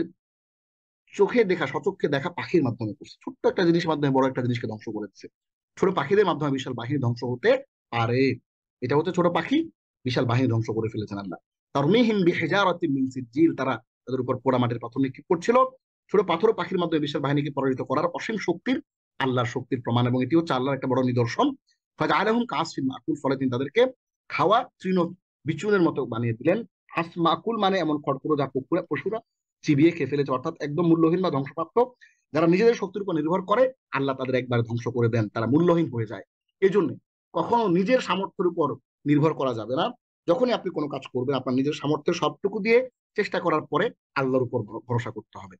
চোখে দেখা, স্বচক্ষে দেখা পাখির মাধ্যমে করছে, ছোট্ট একটা জিনিসের মাধ্যমে বড় একটা জিনিসকে ধ্বংস করেছে। ছোট পাখিদের মাধ্যমে বিশাল বাহিনী ধ্বংস হতে পারে। এটা হচ্ছে ছোট পাখি, বিশাল বাহিনী ধ্বংস করে ফেলেছেন আল্লাহ। তারমিহিম বিহিজারাতিন মিন সিজ্জিল, তারা তাদের উপর পোড়া মাটির পাথর নিক্ষেপ করছিল। ছোট পাথর ও পাখির মাধ্যমে বিশাল বাহিনীকে পরাজিত করার অসীম শক্তির, আল্লাহর শক্তির প্রমাণ, এবং এটি হচ্ছে আল্লাহর একটা বড় নিদর্শন। ফাজআলাহুম কাসফিন মাকুল, ফলে তিনি তাদেরকে খাওয়া তৃণ বিচূর্ণের মতো বানিয়ে দিলেন। মাকুল মানে এমন খড়কুড়ো যা পশুরা চিবিয়ে খেয়ে ফেলেছে, অর্থাৎ একদম মূল্যহীন বা ধ্বংসপ্রাপ্ত। যারা নিজেদের শক্তির উপর নির্ভর করে, আল্লাহ তাদের একবার ধ্বংস করে দেন, তারা মূল্যহীন হয়ে যায়। এই জন্য কখনো নিজের সামর্থ্যের উপর নির্ভর করা যাবে না। যখনই আপনি কোনো কাজ করবেন, আপনার নিজের সামর্থ্যের সবটুকু দিয়ে চেষ্টা করার পরে আল্লাহর উপর ভরসা করতে হবে।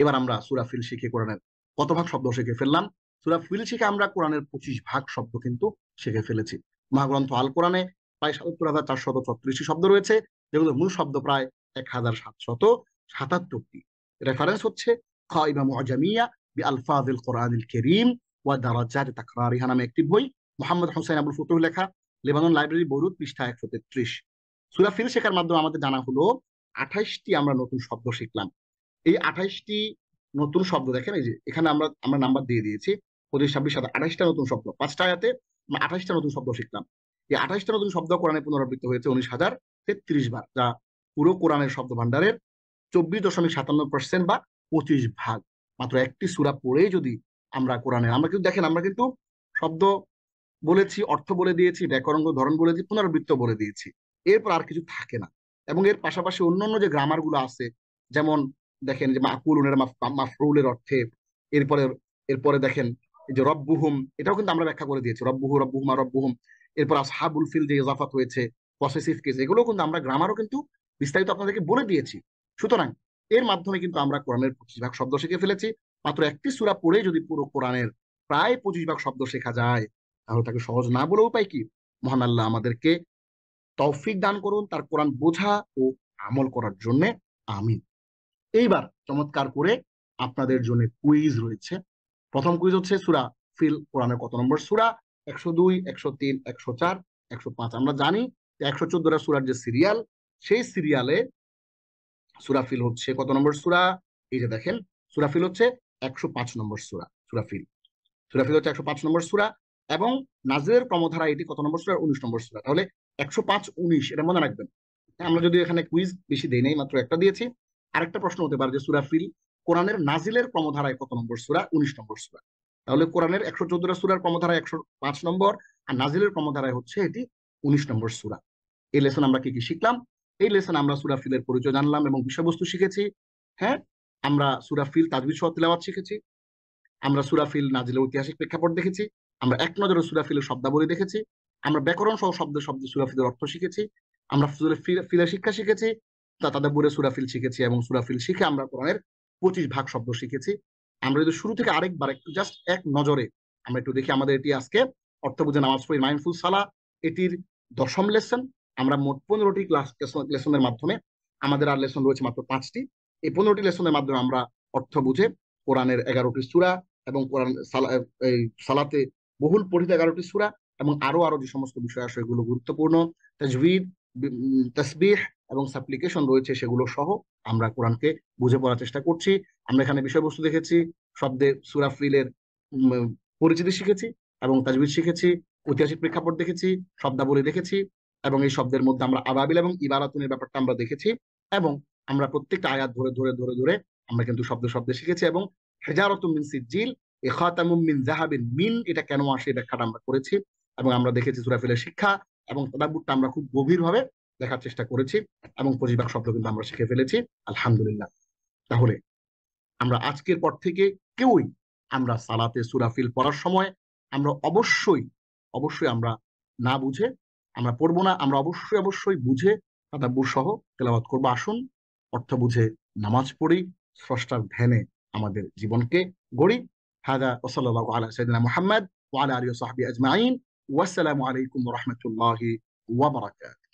এবার আমরা সূরা ফিল শিখে কোরআনের কত ভাগ শব্দ শিখে ফেললাম? সূরা ফিল শিখে আমরা কোরআনের 25 ভাগ শব্দ কিন্তু শিখে ফেলেছি। মহাগ্রন্থ আল কোরআনে প্রায় ৭৭,৪৩৬ শব্দ রয়েছে, যেগুলো মূল শব্দ প্রায় ১,৭৭৭টি। রেফারেন্স হচ্ছে কায়দা মুআজামিয়া বিআলফাযিল কোরআনিল কারীম ওয়া দারাজাত তাকরারিহা নামে একটি বই, মোহাম্মদ হোসেন আবুল ফুতুহ লেখা, লেবানন লাইব্রেরি, বৈরুত, পৃষ্ঠা ১৩৩। সূরা ফিল শেখার মাধ্যমে আমাদের জানা হলো ২৮টি আমরা নতুন শব্দ শিখলাম। এই ২৮টি নতুন শব্দ দেখেন, এই যে এখানে আমরা আমরা নাম্বার দিয়ে দিয়েছি ২৫, ২৬, ২৭, ২৮টা নতুন শব্দ। ৫টা আয়াতে আমরা ২৮টা নতুন শব্দ শিখলাম। এই ২৮টা নতুন শব্দ কোরআনে পুনরাবৃত্ত হয়েছে ১৯,০৩৩ বার, যা পুরো কোরআনের শব্দ ভান্ডারের ২৪.৫৭% বা 25 ভাগ। মাত্র একটি সূরা পড়েই যদি আমরা কোরআনের, আমরা কিন্তু দেখেন, আমরা কিন্তু শব্দ বলেছি, অর্থ বলে দিয়েছি, ব্যাকরণ ধরন বলেছি, পুনরাবৃত্ত বলে দিয়েছি, এরপর আর কিছু থাকে না। এবং এর পাশাপাশি অন্যান্য যে গ্রামার গুলো আছে, যেমন দেখেন যে মাকুলুনের মাফরুলের অর্থে, এরপরে এরপরে দেখেন এই যে রব্বুহুম, এটাও কিন্তু আমরা ব্যাখ্যা করে দিয়েছি, রব্বুহু রব্বুহুমা রব্বুহুম। এরপর আসহাবুল ফিল যে ইজাফাত হয়েছে, পসেসিভ কেস, এগুলো কিন্তু আমরা গ্রামারও কিন্তু বিস্তারিত আপনাদেরকে বলে দিয়েছি। সুতরাং এর মাধ্যমে কিন্তু আমরা কোরআনের 25 ভাগ শব্দ শিখে ফেলেছি। মাত্র একটি সূরা পড়ে যদি পুরো কোরআনের প্রায় 25 ভাগ শব্দ শেখা যায়, তাহলে তাকে সহজ না বলে উপায় কি? মহান আল্লাহ আমাদেরকে তৌফিক দান করুন তার কোরআন বোঝা ও আমল করার জন্য। আমিন। এইবার চমৎকার করে আপনাদের জন্য কুইজ রয়েছে। প্রথম কুইজ হচ্ছে সূরা ফিল কোরআনের কত নম্বর সূরা? 102, 103, 104, 105। আমরা জানি যে 114টা সূরার যে সিরিয়াল, সেই সিরিয়ালে সূরা ফিল হচ্ছে কত নম্বর সূরা? এই যে দেখেন, সূরা ফিল হচ্ছে 105 নম্বর সূরা। সূরা ফিল হচ্ছে 105 নম্বর সূরা, এবং নাজিলের ক্রমধারা এটি কত নম্বর সূরা? 19 নম্বর সূরা। তাহলে 105, 19 এটা মনে রাখবেন। আমরা যদি এখানে কুইজ বেশি দেই নাই, মাত্র একটা দিয়েছি। আরেকটা প্রশ্ন হতে পারে যে সূরা ফিল কোরআনের নাজিলের ক্রমধারায় কত নম্বর সূরা? 19 নম্বর সূরা। তাহলে কোরআনের 114টা সূরার ক্রমধারায় 105 নম্বর, আর নাজিলের ক্রমধারায় হচ্ছে এটি 19 নম্বর সূরা। এই লেসন আমরা কি কি শিখলাম? এই লেসন আমরা সূরা ফিলের পরিচয় জানলাম এবং বিষয়বস্তু শিখেছি। হ্যাঁ, আমরা সূরা ফিল তাজবিদ সহ তিলাওয়াত শিখেছি। আমরা সূরা ফিল নাজিলের ঐতিহাসিক প্রেক্ষাপট দেখেছি। আমরা এক নজরে সূরা ফিলের শব্দাবলী দেখেছি। আমরা ব্যাকরণ সহ শব্দে শব্দে সূরা ফিলের অর্থ শিখেছি। আমরা সূরা ফিলের শিক্ষা শিখেছি, তাদাব্বুরে সূরা ফিল শিখেছি, এবং সূরা ফিল শিখে আমরা কোরআনের 25 ভাগ শব্দ শিখেছি। আমরা যদি শুরু থেকে আরেকবার একটু জাস্ট এক নজরে আমরা একটু দেখি, আমাদের এটি আজকে অর্থ বুঝে নামাজ পড়ি মাইন্ডফুল সালা, এটির 10ম লেসন। আমরা মোট 15টি লেসনের মাধ্যমে, আমাদের আর লেসন রয়েছে মাত্র 5টি। এই 15টি লেসনের মাধ্যমে আমরা অর্থ বুঝে কোরআনের 11টি সূরা এবং কোরআন এই সালাতে বহুল পঠিত 11টি সূরা এবং আরো আরো যে সমস্ত বিষয় আছে এগুলো গুরুত্বপূর্ণ তাজবিদ, তাসবিহ এবং সাপ্লিকেশন রয়েছে, সেগুলো সহ আমরা কোরআনকে বুঝে পড়ার চেষ্টা করছি। আমরা এখানে বিষয়বস্তু দেখেছি, শব্দে সূরা ফিলের পরিচিতি শিখেছি এবং তাজবিদ শিখেছি, ঐতিহাসিক প্রেক্ষাপট দেখেছি, শব্দাবলী দেখেছি, এবং এই শব্দের মধ্যে আমরা আবাবিল এবং ইবারাতুনের ব্যাপারটা আমরা দেখেছি। এবং আমরা প্রত্যেকটা আয়াত ধরে ধরে ধরে ধরে আমরা কিন্তু শব্দে শব্দে শিখেছি। এবং হিজারাতুম মিন সিজ্জিল, খাতামুম মিন যাহাবিন, মিন এটা কেন আসে ব্যাখ্যাটা আমরা করেছি। এবং আমরা দেখেছি সূরা ফিলের শিক্ষা এবং তাদাব্বুরটা আমরা খুব গভীরভাবে দেখার চেষ্টা করেছি, এবং 25 ভাগ শব্দ কিন্তু আমরা শিখে ফেলেছি আলহামদুলিল্লাহ। তাহলে আমরা আজকের পর থেকে কেউই আমরা সালাতে সূরা ফিল পড়ার সময় আমরা অবশ্যই অবশ্যই আমরা না বুঝে আমরা পড়বো না। আমরা অবশ্যই অবশ্যই বুঝে তাদাব্বুর সহ তেলাওয়াত করবো। আসুন অর্থ বুঝে নামাজ পড়ি, স্রষ্টার ধ্যানে আমাদের জীবনকে গড়ি। হাদা ওয়া সাল্লাল্লাহু আলা সাইয়্যিদিনা মুহাম্মদ ওয়া আলা আলিহি ওয়া সাহবিহি আজমাইন। ওয়াসসালামু আলাইকুম ওয়া রাহমাতুল্লাহি ওয়া বারাকাতুহু।